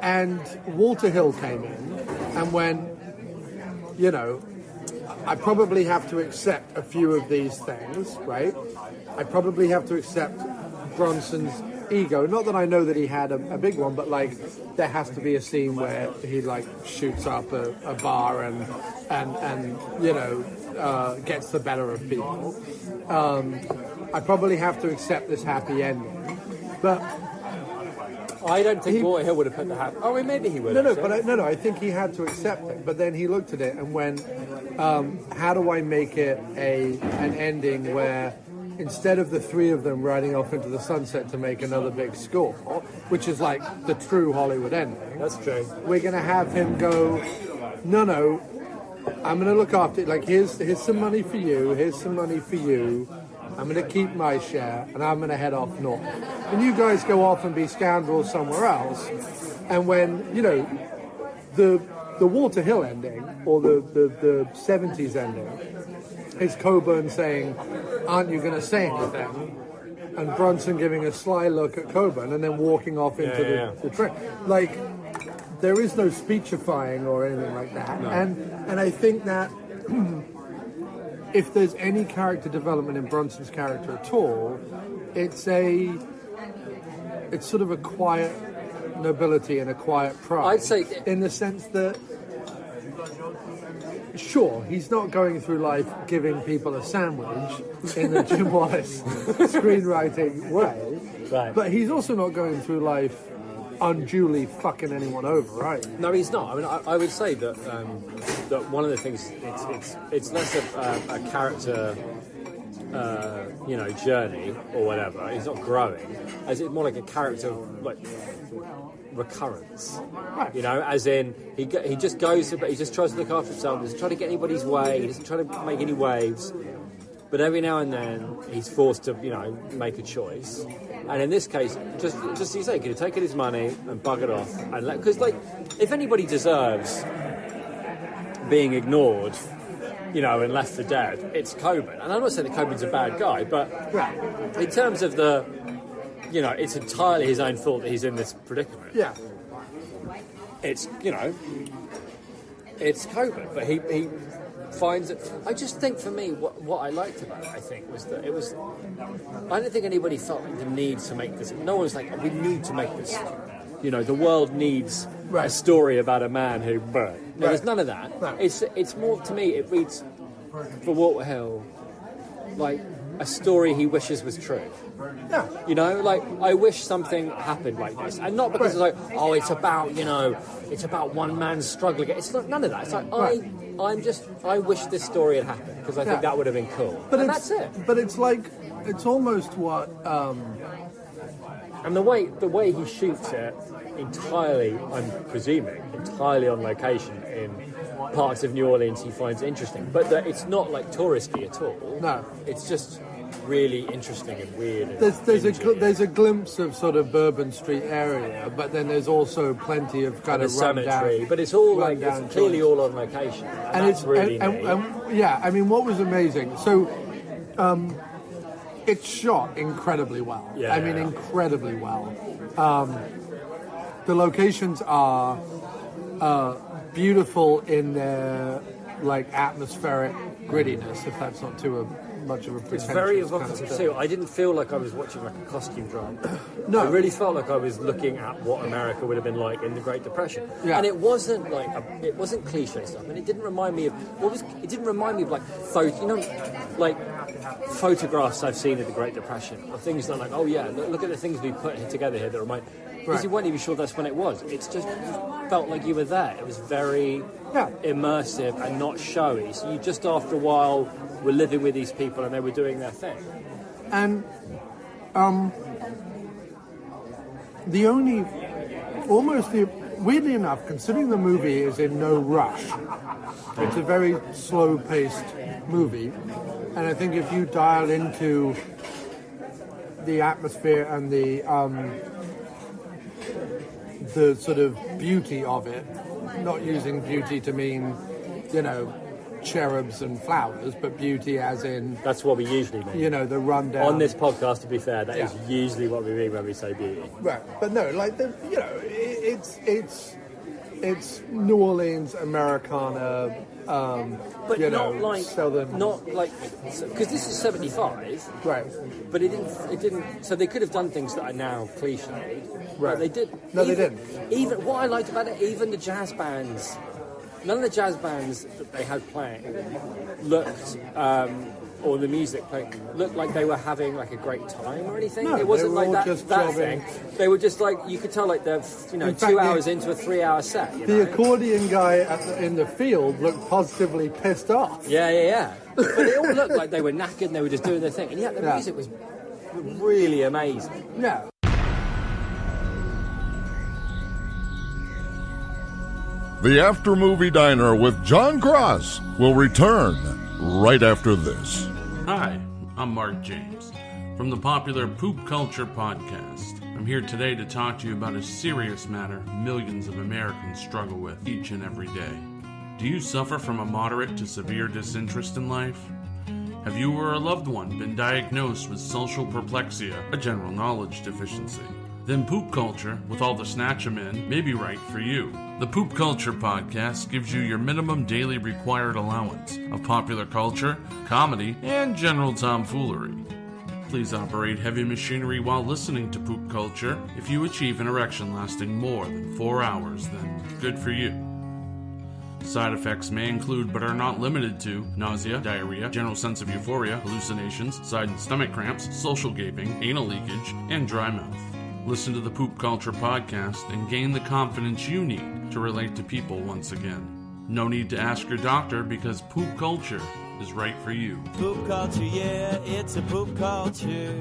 and Walter Hill came in, and when, you know, I probably have to accept a few of these things, right? I probably have to accept Bronson's ego. Not that I know that he had a big one, but like there has to be a scene where he like shoots up a bar and you know gets the better of people. I probably have to accept this happy ending, but I don't think Walter Hill would have put the happy. Oh, maybe he would. No, I think he had to accept it. But then he looked at it and went, "How do I make it an ending where?" Instead of the three of them riding off into the sunset to make another big score, which is like the true Hollywood ending. That's true. We're going to have him go, no, I'm going to look after it. Like, here's some money for you. Here's some money for you. I'm going to keep my share, and I'm going to head off north. And you guys go off and be scoundrels somewhere else. And when, you know, the Walter Hill ending, or the 70s ending, is Coburn saying, aren't you going to say anything? And Bronson giving a sly look at Coburn and then walking off into the train. Like, there is no speechifying or anything like that. No. And I think that if there's any character development in Bronson's character at all, it's sort of a quiet nobility and a quiet pride. I'd say, in the sense that, sure, he's not going through life giving people a sandwich in the Jim Wallace screenwriting way, right. But he's also not going through life unduly fucking anyone over, right? No, he's not. I mean, I would say that that one of the things it's less of a character, you know, journey or whatever. He's not growing, as it's more like a character like recurrence. Right. You know, as in he just goes, but he just tries to look after himself. He doesn't try to get anybody's way. He doesn't try to make any waves. But every now and then he's forced to, you know, make a choice. And in this case, just as you say, he could have taken his money and buggered off and because like if anybody deserves being ignored, you know, and left for dead, it's Coburn. And I'm not saying that Coburn's a bad guy, but in terms of the, you know, it's entirely his own fault that he's in this predicament. Yeah. It's, you know, it's Coburn, but he finds it. I just think for me, what I liked about it, I think, was that it was. I don't think anybody felt like the need to make this. No one was like, we need to make this. You know, the world needs a story about a man who. No, there's none of that. No. It's more, to me, it reads for Walter Hill like a story he wishes was true. Yeah. You know, like, I wish something happened like this. And not because it's like, oh, it's about, you know, it's about one man's struggle. It's not, none of that. It's like, I wish this story had happened, because I think that would have been cool. But and that's it. But it's like, it's almost what... And the way he shoots it, entirely, I'm presuming, entirely on location in parts of New Orleans he finds interesting. But that it's not, like, touristy at all. No. It's just really interesting and weird. And there's a glimpse of sort of Bourbon Street area, but then there's also plenty of kind of cemetery. But it's all like it's clearly all on location, and that's really neat. And yeah, I mean, what was amazing? So, it's shot incredibly well. Yeah, I mean, incredibly well. The locations are beautiful in their like atmospheric grittiness, if that's not too much of a pretentious. It's very evocative kind of too. I didn't feel like I was watching like a costume drama. No, I really felt like I was looking at what America would have been like in the Great Depression. Yeah. And it wasn't like it wasn't cliche stuff, and it didn't remind me of it didn't remind me of like like photographs I've seen of the Great Depression, or things that are like, oh yeah, look at the things we put together here that remind. Because you weren't even sure that's when it was. It's just felt like you were there. It was very immersive and not showy. So you just after a while were living with these people and they were doing their thing. And weirdly enough, considering the movie is in no rush, it's a very slow-paced movie, and I think if you dial into the atmosphere and the sort of beauty of it, not using beauty to mean, you know, cherubs and flowers, but beauty as in, That's what we usually mean. you know, the rundown. On this podcast, to be fair, that is Yeah. usually what we mean when we say beauty. Right, but no, like, you know, it's New Orleans Americana, But you not know, like, Southern. because this is 75, Right. but it didn't, so they could have done things that are now cliched. Right. But they did. No, they didn't. Even, what I liked about it, even the jazz bands, none of the jazz bands that they had playing looked, or the music playing, looked like they were having like a great time or anything. No, it wasn't they were like all that, just that jobbing. thing. They were just like, you could tell like they're, you know, In fact, 2 hours into a 3-hour set. You The know? accordion guy in the field looked positively pissed off. Yeah. But it all looked like they were knackered and they were just doing their thing. And yet the Yeah. music was really amazing. Yeah. The After Movie Diner with John Cross will return right after this. Hi, I'm Mark James from the popular Poop Culture Podcast. I'm here today to talk to you about a serious matter millions of Americans struggle with each and every day. Do you suffer from a moderate to severe disinterest in life? Have you or a loved one been diagnosed with social perplexia, a general knowledge deficiency? Then Poop Culture, with all the snatch 'em in, may be right for you. The Poop Culture Podcast gives you your minimum daily required allowance of popular culture, comedy, and general tomfoolery. Please operate heavy machinery while listening to Poop Culture. If you achieve an erection lasting more than 4 hours, then good for you. Side effects may include, but are not limited to, nausea, diarrhea, general sense of euphoria, hallucinations, side and stomach cramps, social gaping, anal leakage, and dry mouth. Listen to the Poop Culture Podcast and gain the confidence you need to relate to people once again. No need to ask your doctor because Poop Culture is right for you. Poop culture, yeah, it's a poop culture.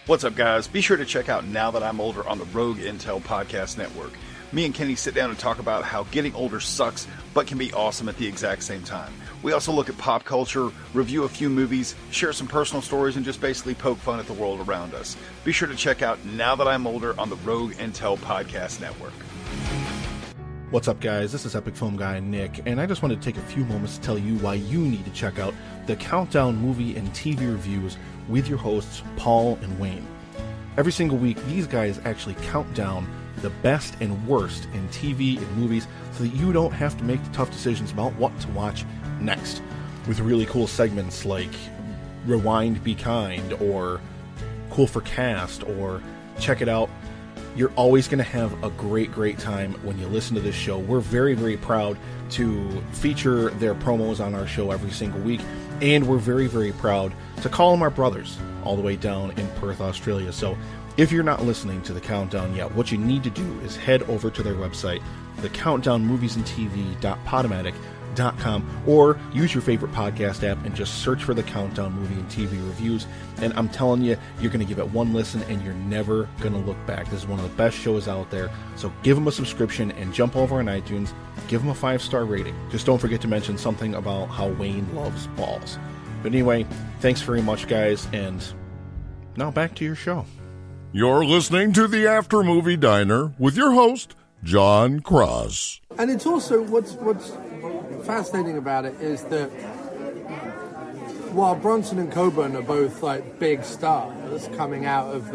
What's up, guys? Be sure to check out Now That I'm Older on the Rogue Intel Podcast Network. Me and Kenny sit down and talk about how getting older sucks, but can be awesome at the exact same time. We also look at pop culture, review a few movies, share some personal stories, and just basically poke fun at the world around us. Be sure to check out Now That I'm Older on the Rogue Intel Podcast Network. What's up, guys? This is Epic Film Guy Nick, and I just wanted to take a few moments to tell you why you need to check out the Countdown movie and TV reviews with your hosts, Paul and Wayne. Every single week, these guys actually count down the best and worst in TV and movies so that you don't have to make the tough decisions about what to watch next, with really cool segments like Rewind, Be Kind, or Cool for Cast, or Check It Out. You're always going to have a great time when you listen to this show. We're very proud to feature their promos on our show every single week, and we're very proud to call them our brothers all the way down in Perth, Australia. So if you're not listening to the Countdown yet, what you need to do is head over to their website, thecountdownmoviesandtv.podomatic.com, or use your favorite podcast app and just search for the Countdown Movie and TV Reviews. And I'm telling you, you're going to give it one listen and you're never going to look back. This is one of the best shows out there. So give them a subscription and jump over on iTunes. Give them a 5-star rating. Just don't forget to mention something about how Wayne loves balls. But anyway, thanks very much, guys. And now back to your show. You're listening to the After Movie Diner with your host, John Cross. And it's also what's fascinating about it is that while Bronson and Coburn are both like big stars coming out of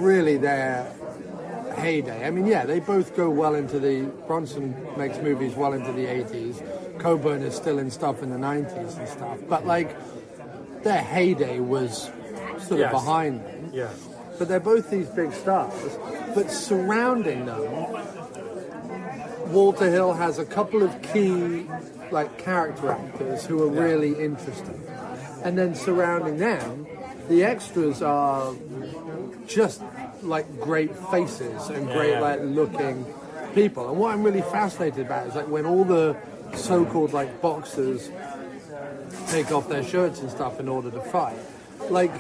really their heyday. I mean, yeah, they both go well into Bronson makes movies well into the 80s. Coburn is still in stuff in the 90s and stuff. But like their heyday was sort of behind them. Yeah. But they're both these big stars. But surrounding them, Walter Hill has a couple of key like character actors who are really interesting. And then surrounding them, the extras are just like great faces and great like looking people. And what I'm really fascinated about is like when all the so-called like boxers take off their shirts and stuff in order to fight. Like,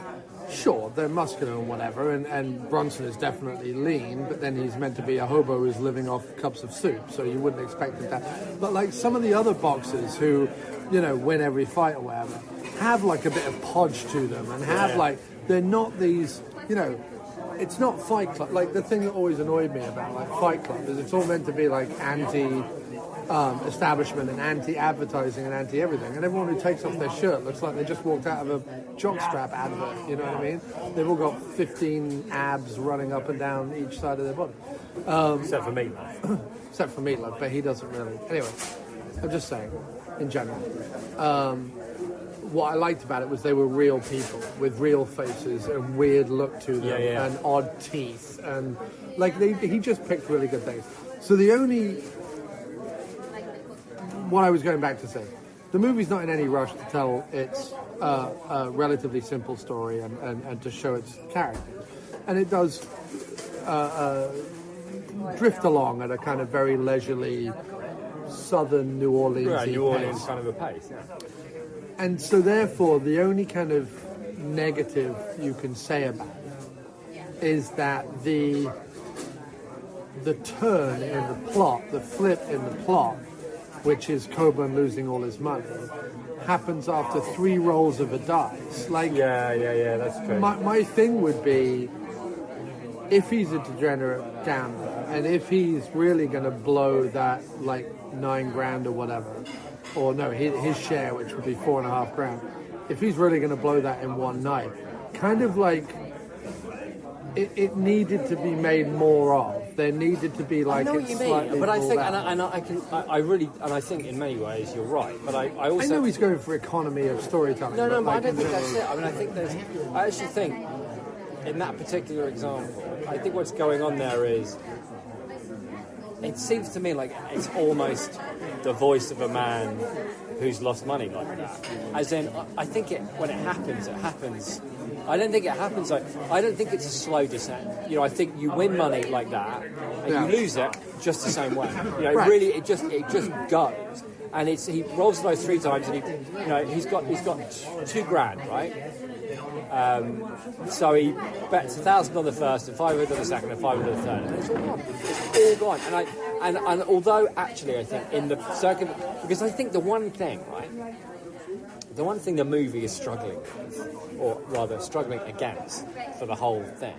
sure, they're muscular and whatever, and Bronson is definitely lean, but then he's meant to be a hobo who's living off cups of soup, so you wouldn't expect that. But like some of the other boxers who, you know, win every fight or whatever, have like a bit of podge to them and have like, they're not these, you know, it's not Fight Club. Like the thing that always annoyed me about like Fight Club is it's all meant to be like establishment and anti-advertising and anti-everything, and everyone who takes off their shirt looks like they just walked out of a jockstrap advert, you know what I mean? They've all got 15 abs running up and down each side of their body. Except for Meatloaf. Except for Meatloaf, but he doesn't really. Anyway, I'm just saying, in general. What I liked about it was they were real people with real faces and weird look to them and odd teeth, and he just picked really good things. So what I was going back to say, the movie's not in any rush to tell its a relatively simple story and to show its character, and it does drift along at a kind of very leisurely southern New Orleans pace. Kind of a pace, yeah. And so therefore the only kind of negative you can say about it is that the turn in the plot, the flip in the plot, which is Coburn losing all his money, happens after 3 rolls of a dice. Yeah, that's true. My thing would be, if he's a degenerate gambler, and if he's really going to blow that like $9,000 or whatever, or no, his share, which would be $4,500, if he's really going to blow that in one night, kind of like it needed to be made more of. There needed to be like. I know what you mean, but I think, I think in many ways you're right. But I also. I know he's going for economy of storytelling. No, but I don't think that's it. I mean, I actually think in that particular example, I think what's going on there is, it seems to me like it's almost the voice of a man who's lost money like that. As in, I think when it happens, it happens. I don't think it happens like. I don't think it's a slow descent. You know, I think you win money like that, and you lose it just the same way. You know, really, it just goes. And he rolls the dice 3 times, and he's got $2,000, right? So he bets 1,000 on the first, and 500 on the second, and 500 on the third, and it's all gone. It's all gone. And although actually I think in the circuit, because I think the one thing the movie is struggling with, or rather struggling against for the whole thing,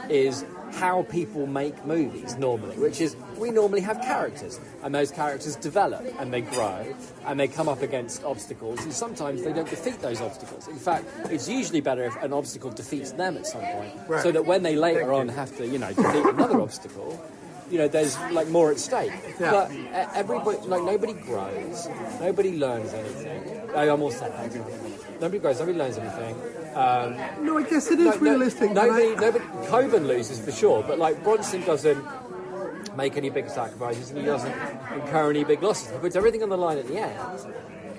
is how people make movies normally, which is we normally have characters, and those characters develop and they grow and they come up against obstacles, and sometimes they don't defeat those obstacles. In fact, it's usually better if an obstacle defeats them at some point, so that when they later on have to defeat another obstacle, there's like more at stake. But everybody, nobody grows, nobody learns anything. I'm all set. Nobody grows, nobody learns anything. No, I guess it is realistic. Nobody. Coburn loses for sure, but like Bronson doesn't make any big sacrifices, and he doesn't incur any big losses. He puts everything on the line at the end,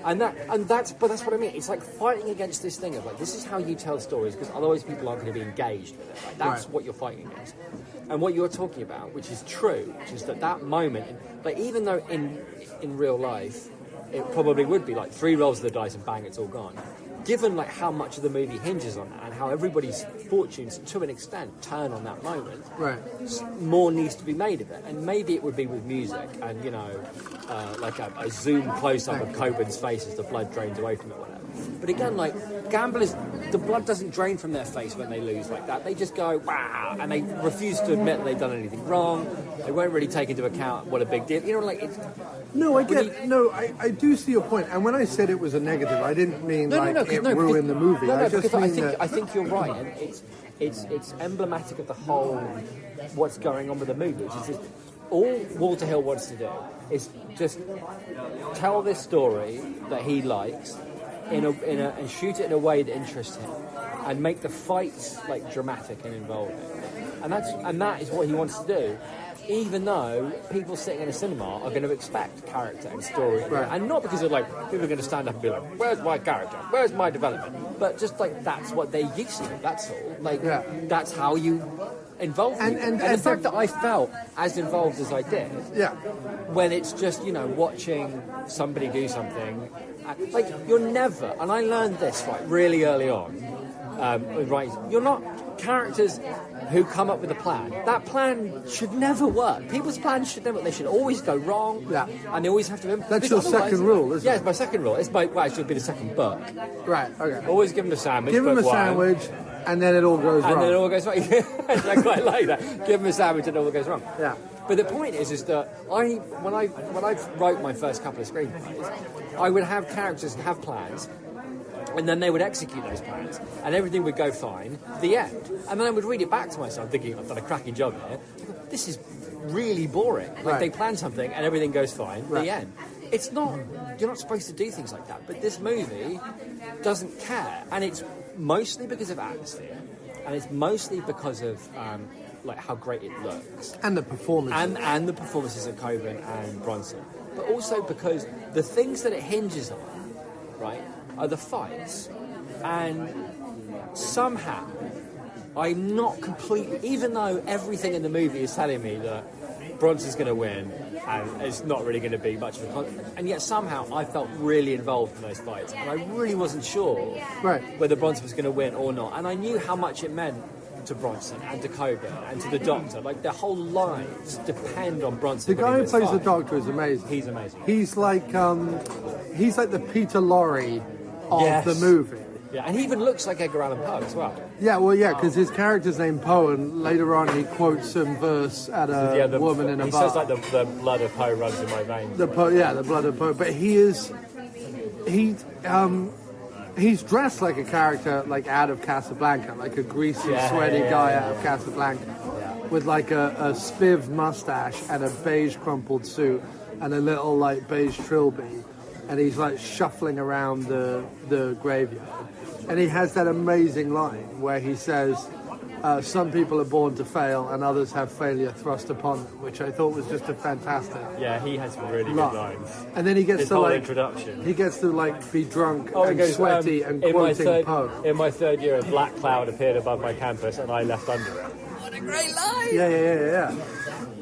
and that's what I mean. It's like fighting against this thing of like, this is how you tell stories, because otherwise people aren't going to be engaged with it. Like, that's what you're fighting against. And what you're talking about, which is true, which is that moment, like even though in real life it probably would be like 3 rolls of the dice and bang, it's all gone. Given like how much of the movie hinges on that, and how everybody's fortunes to an extent turn on that moment, more needs to be made of it. And maybe it would be with music and like a zoom close up of Coburn's face as the blood drains away from it, or whatever. But again, like gamblers, the blood doesn't drain from their face when they lose like that. They just go wow, and they refuse to admit that they've done anything wrong. They won't really take into account what a big deal. It's. No, I do see your point. And when I said it was a negative, I didn't mean it ruined the movie. I think you're right. And it's emblematic of the whole what's going on with the movie. Which is just, all Walter Hill wants to do is just tell this story that he likes and shoot it in a way that interests him, and make the fights like dramatic and involving. And that is what he wants to do. Even though people sitting in a cinema are going to expect character and story, and not because of like people are going to stand up and be like, "Where's my character? Where's my development?" But just like that's what they used to. That's all. Like that's how you involve people. And the fact that I felt as involved as I did, when it's just watching somebody do something, like you're never. And I learned this really early on. You're not characters who come up with a plan. That plan should never work. People's plans should never. They should always go wrong. And they always have to. That's your second rule, isn't it? Yeah, it's my second rule. It's it should be the second book. Right. Okay. Always give them a sandwich. Give them a sandwich, and then it all goes wrong. And then it all goes wrong. I quite like that. Give them a sandwich, and it all goes wrong. Yeah. But the point is that when I wrote my first couple of screenplays, I would have characters and have plans, and then they would execute those plans, and everything would go fine. The end, and then I would read it back to myself, thinking I've done a cracking job here. This is really boring. Like they plan something and everything goes fine. The end. It's not. You're not supposed to do things like that. But this movie doesn't care, and it's mostly because of atmosphere, and it's mostly because of like how great it looks and the performances and the performances of Coburn and Bronson, but also because the things that it hinges on, right, are the fights, and somehow I'm not completely, even though everything in the movie is telling me that Bronson's going to win and it's not really going to be much of a and yet somehow I felt really involved in those fights, and I really wasn't sure whether Bronson was going to win or not, and I knew how much it meant to Bronson and to Coburn and to the Doctor. Like their whole lives depend on Bronson. The guy who plays the Doctor is amazing. He's amazing. He's like the Peter Lorre of the movie. Yeah, and he even looks like Edgar Allan Poe as well. Yeah, well, yeah, because his character's named Poe, and later on he quotes some verse at a woman in a bar. He says like the blood of Poe runs in my veins. The blood of Poe. But he's dressed like a character like out of Casablanca, like a greasy, sweaty guy out of Casablanca, with like a spiv mustache and a beige crumpled suit and a little like beige trilby, and he's like shuffling around the graveyard. And he has that amazing line where he says, some people are born to fail and others have failure thrust upon them, which I thought was just a fantastic he has some really good lines. And then he gets His to whole like introduction. He gets to like be drunk and sweaty and quoting Poe. In my third year, a black cloud appeared above my campus and I left under it. What a great line! Yeah.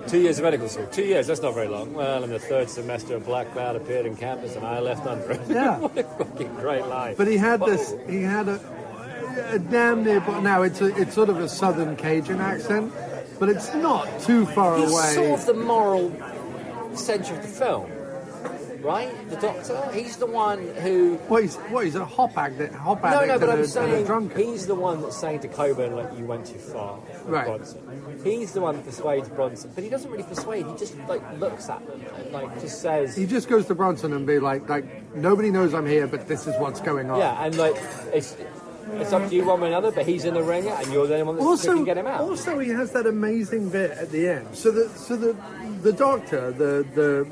2 years of medical school. 2 years, that's not very long. Well, in the third semester, a black cloud appeared in campus and I left under it. Yeah. What a fucking great line. But he had a damn near... Now, it's sort of a southern Cajun accent, but it's not too far away. He's sort of the moral centre of the film, right? The Doctor? He's the one who... He's a hop addict No, but I'm saying drunkard. he's the one that's saying to Coburn, like, you went too far with Bronson. He's the one that persuades Bronson, but he doesn't really persuade, he just, like, looks at them and, like, just says... He just goes to Bronson and be like, nobody knows I'm here, but this is what's going on. Yeah, and, like, it's up to you one way or another, but he's in the ring and you're the only one that can get him out. Also, he has that amazing bit at the end. So the Doctor, the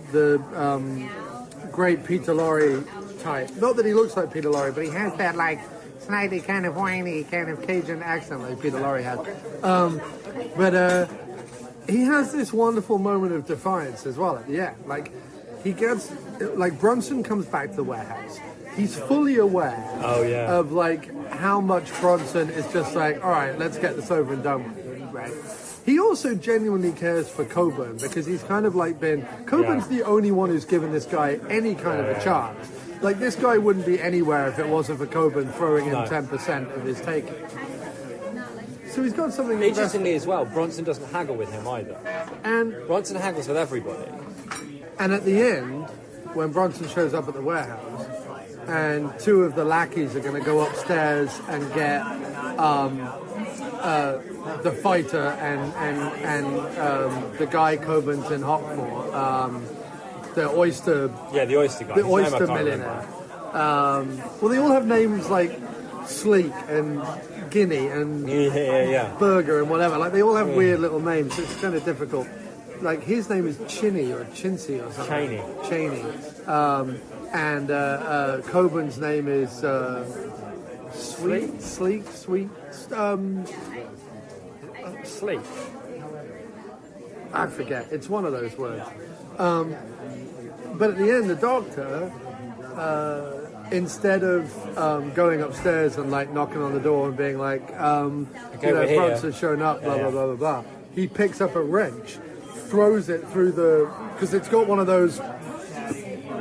great Peter Lorre type, not that he looks like Peter Lorre, but he has that like slightly kind of whiny kind of Cajun accent like Peter Lorre has. But he has this wonderful moment of defiance as well at the end. Like he gets, like Bronson comes back to the warehouse. He's fully aware of like how much Bronson is just like, all right, let's get this over and done with, right? He also genuinely cares for Coburn because he's kind of like Coburn's the only one who's given this guy any kind of a chance. Like this guy wouldn't be anywhere if it wasn't for Coburn throwing in 10% of his taking. So he's got something. Interestingly as well, Bronson doesn't haggle with him either. And Bronson haggles with everybody. And at the end, when Bronson shows up at the warehouse, and two of the lackeys are going to go upstairs and get the fighter and the guy Coburn's in Hock for, the oyster... Yeah, the oyster guy. The oyster millionaire. Well, they all have names like Sleek and Guinea and Burger and whatever. Like, they all have weird little names, so it's kind of difficult. Like, his name is Chinny or Chinsey or something. Cheney. And Coburn's name is Sleek. Sleek. I forget. It's one of those words. But at the end, the Doctor, instead of going upstairs and like knocking on the door and being like, Bronson's showing up, blah blah blah blah blah, he picks up a wrench, throws it through because it's got one of those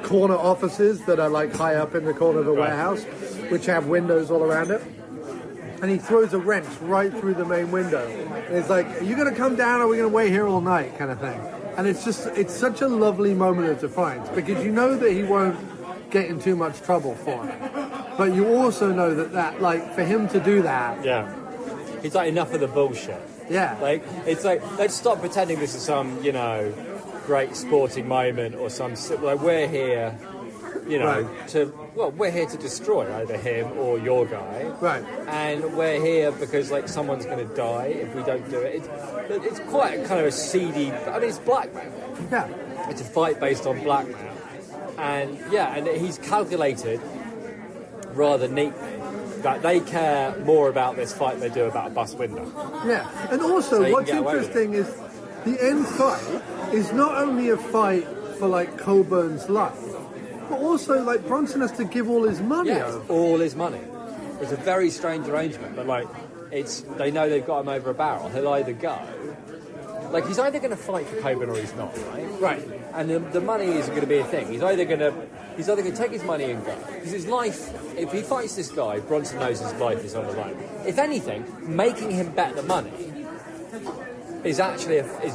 corner offices that are like high up in the corner of the warehouse, which have windows all around it. And he throws a wrench right through the main window. And it's like, are you going to come down or are we going to wait here all night kind of thing? And it's such a lovely moment of defiance because you know that he won't get in too much trouble for it. But you also know that like, for him to do that... Yeah. He's like, enough of the bullshit. Yeah. Like, it's like, let's stop pretending this is some, great sporting moment or some, like, we're here, we're here to destroy either him or your guy. Right. And we're here because, like, someone's going to die if we don't do it. It's quite kind of a seedy, it's blackmail. Yeah. It's a fight based on blackmail. And he's calculated rather neatly that they care more about this fight than they do about a bus window. Yeah, and also So what's interesting is the end fight is not only a fight for like Coburn's life, but also like Bronson has to give all his money over. All his money. It's a very strange arrangement, but like they know they've got him over a barrel. He'll either go, like he's either going to fight for Coburn or he's not, right? Right. And the money isn't going to be a thing. He's either going to take his money and go. Because his life, if he fights this guy, Bronson knows his life is on the line. If anything, making him bet the money is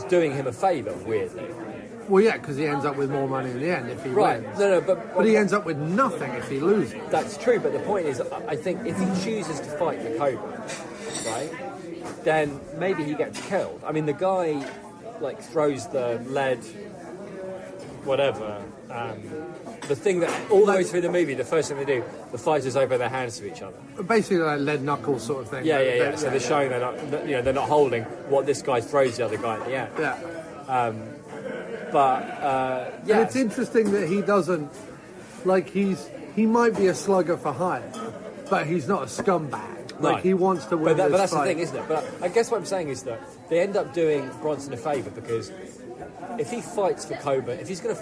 doing him a favour, weirdly. Well, yeah, because he ends up with more money in the end if he wins. No, but he ends up with nothing if he loses. That's true, but the point is, I think if he chooses to fight for Coburn, right, then maybe he gets killed. I mean, the guy, like, throws the lead, whatever, the thing that all the way through the movie, the first thing they do, the fighters open their hands to each other. Basically, like lead knuckles sort of thing. Yeah. So they're showing they're not holding what this guy throws the other guy at the end. Yeah. And it's interesting that he doesn't, like, he might be a slugger for hire, but he's not a scumbag. Like, he wants to win but this that's fight. the thing, isn't it? But I guess what I'm saying is that they end up doing Bronson a favour because if he fights for Coburn, if he's going to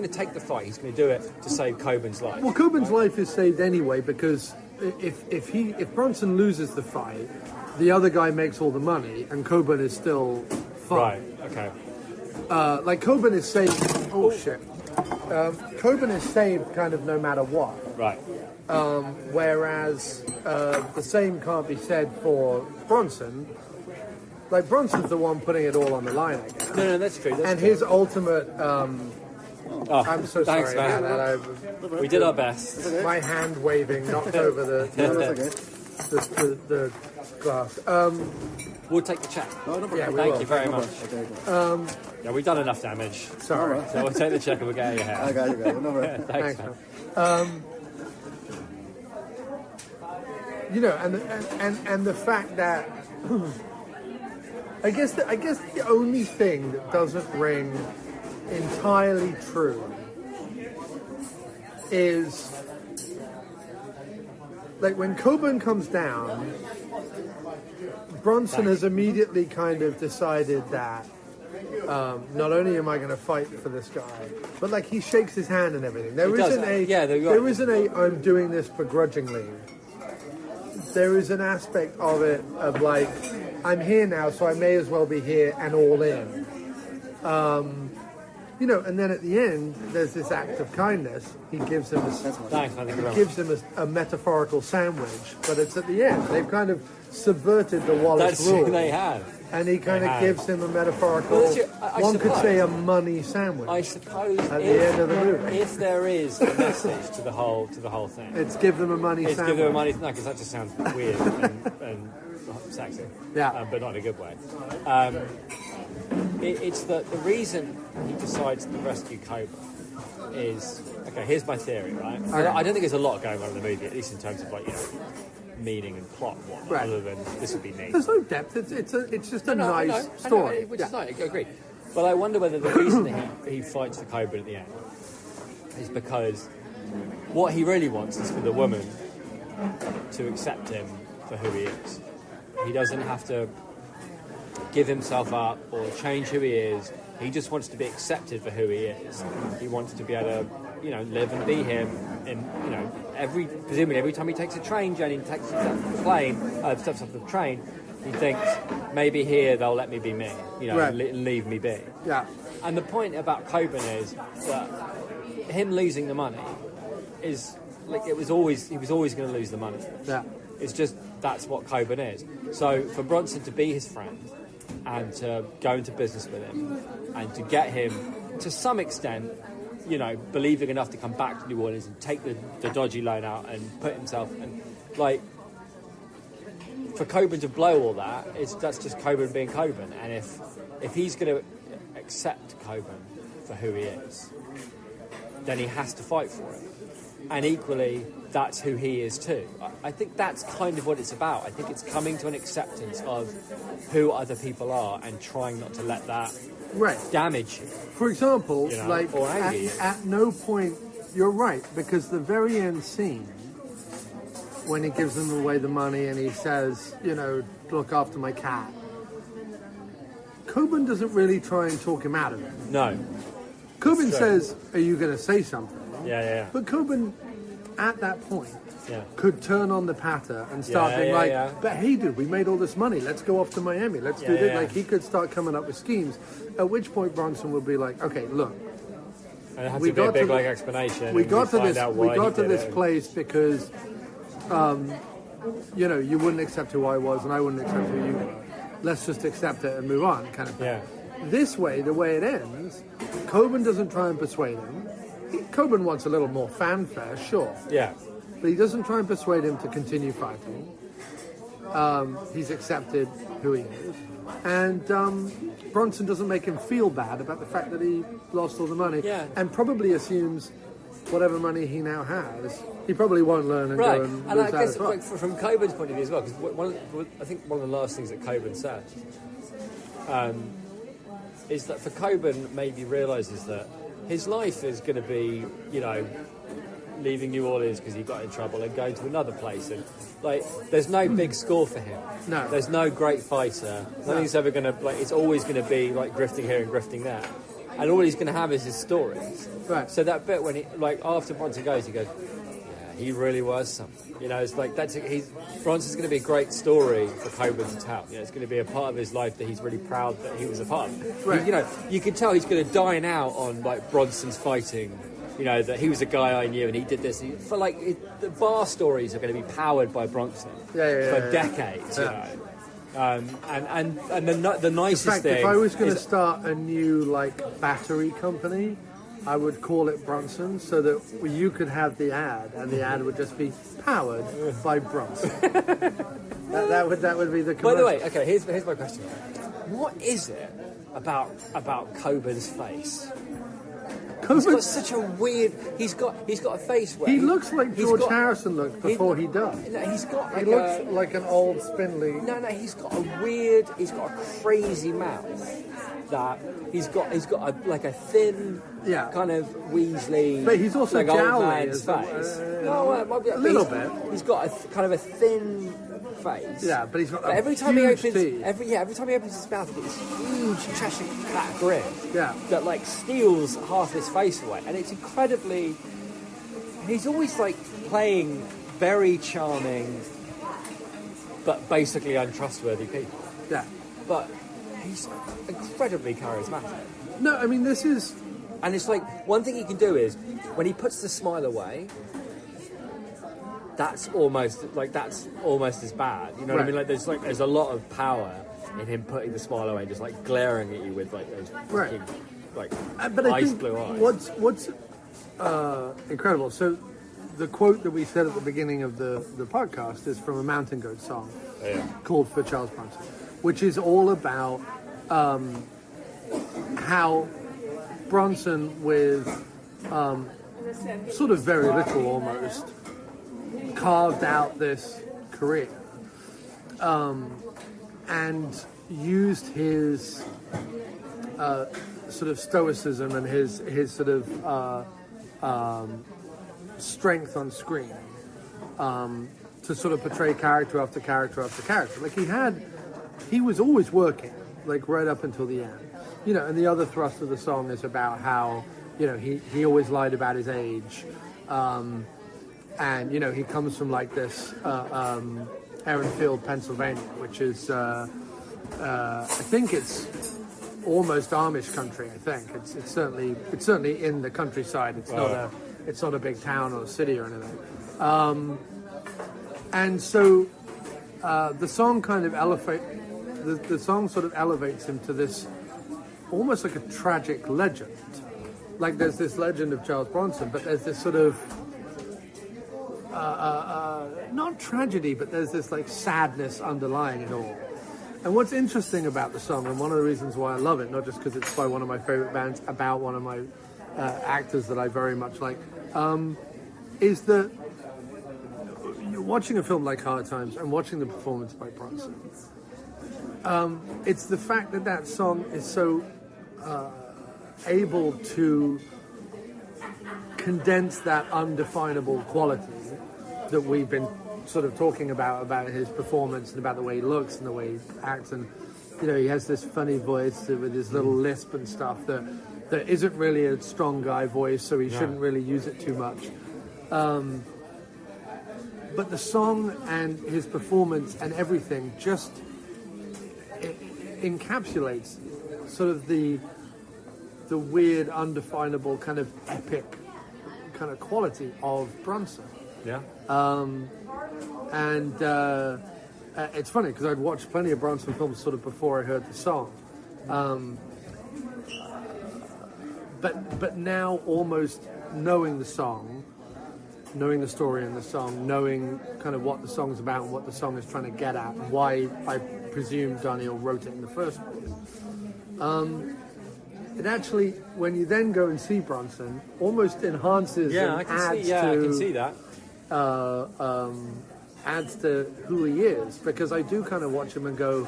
take the fight, he's going to do it to save Coburn's life. Well, Coburn's life is saved anyway because if Bronson loses the fight, the other guy makes all the money and Coburn is still fine. Right. Okay. Like Coburn is saved. Oh shit. Coburn is saved kind of no matter what. Right. Whereas the same can't be said for Bronson. Like, Bronson's the one putting it all on the line, I guess. No, that's true. And his ultimate... I'm so thanks, sorry. man. We did our best. My hand waving knocked over the glass. We'll take the check. Thank you very much. We've done enough damage. Sorry. So we'll take the check and we'll get out of your hair. I got you. Thanks, man. And the fact that I guess the only thing that doesn't ring entirely true is like when Coburn comes down, Bronson has immediately kind of decided that not only am I going to fight for this guy, but like he shakes his hand and everything. There isn't a I'm doing this begrudgingly. There is an aspect of it of like, I'm here now, so I may as well be here and all in. And then at the end, there's this act of kindness. He gives him a metaphorical sandwich, but it's at the end. They've kind of subverted the Wallace rule. That's they have. And he kind of gives him a metaphorical, could say a money sandwich. I suppose at the end of the movie. If there is a message to the whole thing, it's give them a money sandwich. It's give them a money. No, because that just sounds weird and sexy. Yeah, but not in a good way. It's that the reason he decides to rescue Coburn is here's my theory, right? Okay. I don't think there's a lot going on in the movie, at least in terms of meaning and plot, other than this would be neat. There's no depth. It's just a nice story, which is nice. I agree. But I wonder whether the reason that he fights for Coburn at the end is because what he really wants is for the woman to accept him for who he is. He doesn't have to give himself up or change who he is. He just wants to be accepted for who he is. He wants to be able to, live and be him. And presumably every time he takes a train journey, takes steps off the train, he thinks maybe here they'll let me be me, leave me be. Yeah. And the point about Coburn is that him losing the money is like he was always going to lose the money. Yeah. It's just that's what Coburn is. So for Bronson to be his friend and to go into business with him and to get him to some extent, believing enough to come back to New Orleans and take the dodgy loan out and put himself and for Coburn to blow all that, that's just Coburn being Coburn. And if he's going to accept Coburn for who he is, then he has to fight for it. And equally, that's who he is too. I think that's kind of what it's about. I think it's coming to an acceptance of who other people are and trying not to let that damage you. For example, you know, like or anger you. at no point, you're right, because the very end scene, when he gives them away the money and he says, you know, look after my cat, Coburn doesn't really try and talk him out of it. No. Coburn says, are you going to say something? Yeah. But Coburn, at that point, could turn on the patter and start being but hey dude, we made all this money, let's go off to Miami, let's do this. Like, he could start coming up with schemes, at which point Bronson would be like, okay, look, and it had to be a big explanation. We got to this place because you know, you wouldn't accept who I was and I wouldn't accept who you were. Let's just accept it and move on, kind of thing. This way, the way it ends, Coburn doesn't try and persuade him. Coburn wants a little more fanfare, sure. Yeah. But he doesn't try and persuade him to continue fighting. He's accepted who he is. And Bronson doesn't make him feel bad about the fact that he lost all the money. Yeah. And probably assumes whatever money he now has, he probably won't learn and go and lose I guess that. like, from Coburn's point of view as well, because I think one of the last things that Coburn said is that for Coburn, maybe realises that his life is going to be, you know, leaving New Orleans because he got in trouble and going to another place, and like there's no big score for him. No, there's no great fighter. Nothing's ever going to like. It's always going to be like grifting here and grifting there, and all he's going to have is his stories. Right. So that bit when he like after Bronson goes, he goes, yeah, he really was something. You know, it's like Bronson's going to be a great story for Coburn to tell. You know, it's going to be a part of his life that he's really proud that he was a part of. Right. You know, you can tell he's going to dine out on like Bronson's fighting. You know, that he was a guy I knew and he did this. The bar stories are going to be powered by Bronson for decades. You know. And the nicest In fact, thing. If I was going to start a new like battery company, I would call it Bronson, so that you could have the ad, and the ad would just be powered by Bronson. that would be the commercial. By the way, okay, here's my question. What is it about Coburn's face? He's got such a weird. He's got a face where he looks like George Harrison looked before he died. He's got. Like he looks like an old spindly. No, he's got a crazy mouth. That he's got a thin, kind of Weasley. But he's also like jowly old man's face. A little bit. He's got kind of a thin face. Yeah, but he's got every time he opens his mouth, he gets this huge Cheshire Cat grin. Yeah, that like steals half his face away, and it's incredibly. He's always like playing very charming, but basically untrustworthy people. Yeah, but he's incredibly charismatic. No, I mean this is, and it's like one thing he can do is when he puts the smile away. That's almost as bad. You know what I mean? Like there's a lot of power in him putting the smile away and just like glaring at you with like those fucking, like ice blue eyes. What's incredible. So the quote that we said at the beginning of the podcast is from a Mountain Goat song called For Charles Bronson, which is all about how Bronson, with sort of very little almost, carved out this career and used his sort of stoicism and his sort of strength on screen to sort of portray character after character after character. Like he was always working, like right up until the end. You know, and the other thrust of the song is about how, you know, he always lied about his age. And, you know, he comes from like this Erenfield, Pennsylvania, which is, I think it's almost Amish country. I think it's certainly in the countryside. It's not a big town or a city or anything. And so the song kind of the song sort of elevates him to this almost like a tragic legend. Like there's this legend of Charles Bronson, but there's this sort of not tragedy, but there's this like sadness underlying it all. And what's interesting about the song, and one of the reasons why I love it, not just because it's by one of my favorite bands, about one of my actors that I very much like, is that you're watching a film like Hard Times and watching the performance by Bronson. It's the fact that that song is so able to condense that undefinable quality that we've been sort of talking about his performance and about the way he looks and the way he acts. And, you know, he has this funny voice with his little lisp and stuff that isn't really a strong guy voice, so he shouldn't really use it too much. But the song and his performance and everything just encapsulates sort of the weird, undefinable kind of epic kind of quality of Bronson. Yeah. And it's funny because I'd watched plenty of Bronson films sort of before I heard the song. But now almost knowing the song, knowing the story in the song, knowing kind of what the song's about and what the song is trying to get at, and why I presume Daniel wrote it in the first place. It actually, when you then go and see Bronson, almost enhances and adds I can see that. Adds to who he is, because I do kind of watch him and go,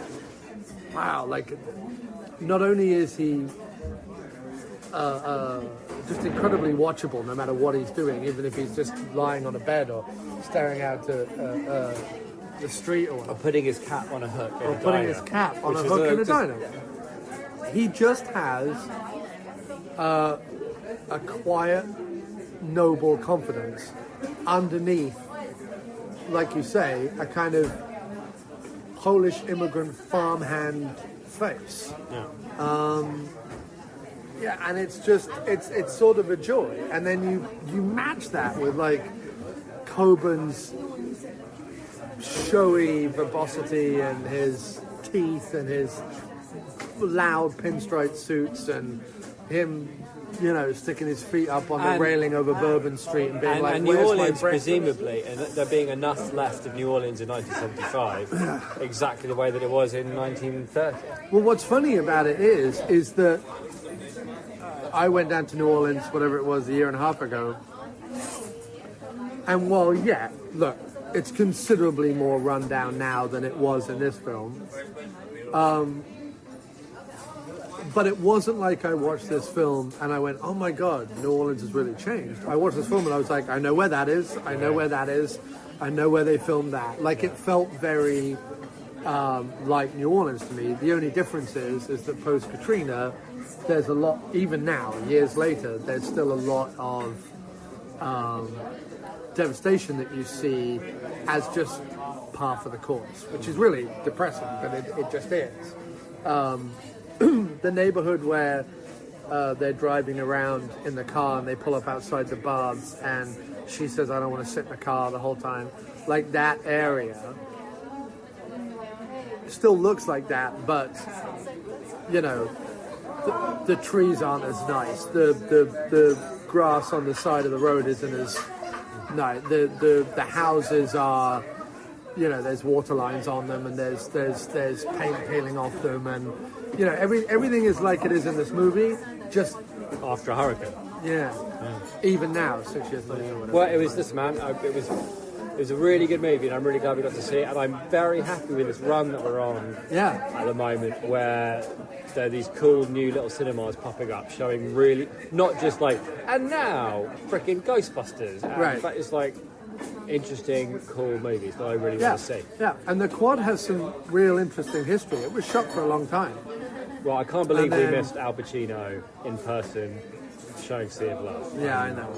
wow, like, not only is he just incredibly watchable no matter what he's doing, even if he's just lying on a bed or staring out to the street or putting his cap on a hook in a diner. Putting his cap on a hook in a diner. He just has a quiet, noble confidence underneath, like you say, a kind of Polish immigrant farmhand face. And it's just, it's sort of a joy. And then you match that with like Coburn's showy verbosity and his teeth and his loud pinstripe suits and him, you know, sticking his feet up on the railing over Bourbon Street and being and New Orleans, presumably, and there being enough left of New Orleans in 1975, exactly the way that it was in 1930. Well, what's funny about it is that I went down to New Orleans, whatever it was, a year and a half ago, and while, look, it's considerably more run down now than it was in this film. But it wasn't like I watched this film and I went, oh my God, New Orleans has really changed. I watched this film and I was like, I know where that is. I know where that is. I know where they filmed that. Like, it felt very like New Orleans to me. The only difference is that post-Katrina, there's a lot, even now, years later, there's still a lot of devastation that you see as just par for the course, which is really depressing, but it just is. The neighborhood where they're driving around in the car and they pull up outside the bars and she says, I don't want to sit in the car the whole time. Like, that area still looks like that, but, you know, the trees aren't as nice. The grass on the side of the road isn't as nice. The houses are, you know, there's water lines on them and there's paint peeling off them, and you know, everything is like it is in this movie, just after a hurricane. Yeah. Even now, 6 years later. Or whatever. Well, it was this, man. It was a really good movie, and I'm really glad we got to see it. And I'm very happy with this run that we're on at the moment, where there are these cool new little cinemas popping up, showing really not just like, and now freaking Ghostbusters. Right. But it's like interesting, cool movies that I really want to see. Yeah, and the Quad has some real interesting history. It was shot for a long time. Well, I can't believe we missed Al Pacino in person showing Sea of Love. Yeah, I know.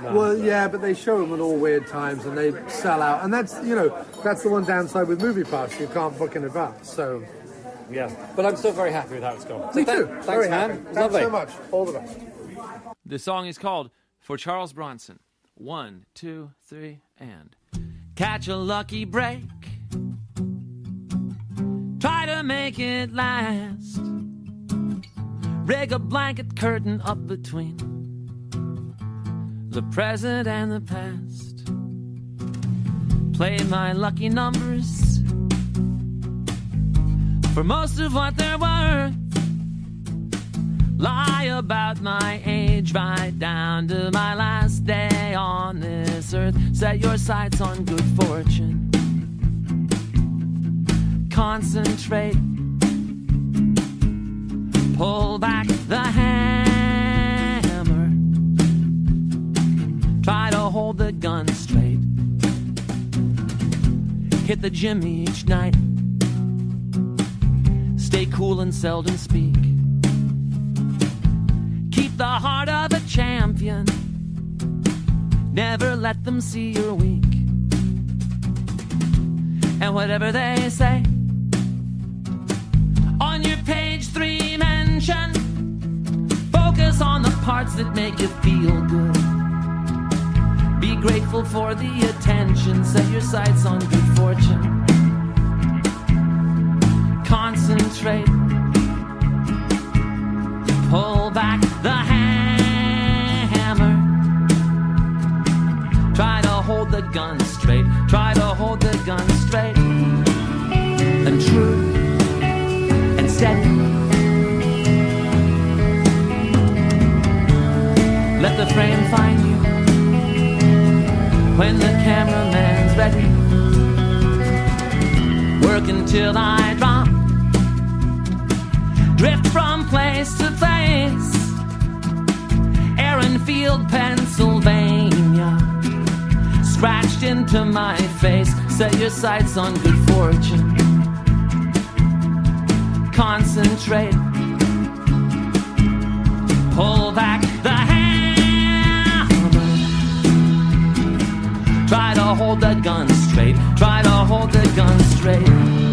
No. Well, yeah, but they show them at all weird times and they sell out. And that's, you know, that's the one downside with MoviePass. You can't book in advance, so... Yeah, but I'm still very happy with how it's gone. Me too. Thanks, very man. Happy. Thanks Lovely. so much. All the best. The song is called For Charles Bronson. 1, 2, 3, and... Catch a lucky break. Try to make it last. Rig a blanket curtain up between the present and the past. Play my lucky numbers for most of what they're worth. Lie about my age right down to my last day on this earth. Set your sights on good fortune. Concentrate. Pull back the hammer. Try to hold the gun straight. Hit the gym each night. Stay cool and seldom speak. Keep the heart of a champion. Never let them see you're weak. And whatever they say, on your page 3 mention, focus on the parts that make you feel good. Be grateful for the attention. Set your sights on good fortune. Concentrate. Pull back the hammer. Try to hold the gun straight. Try to hold the gun straight. And true. And steady. Let the frame find you when the cameraman's ready. Work until I drop. Drift from place to place. Aaronfield, Pennsylvania. Scratched into my face. Set your sights on good fortune. Concentrate. Pull back the hammer. Try to hold the gun straight. Try to hold the gun straight.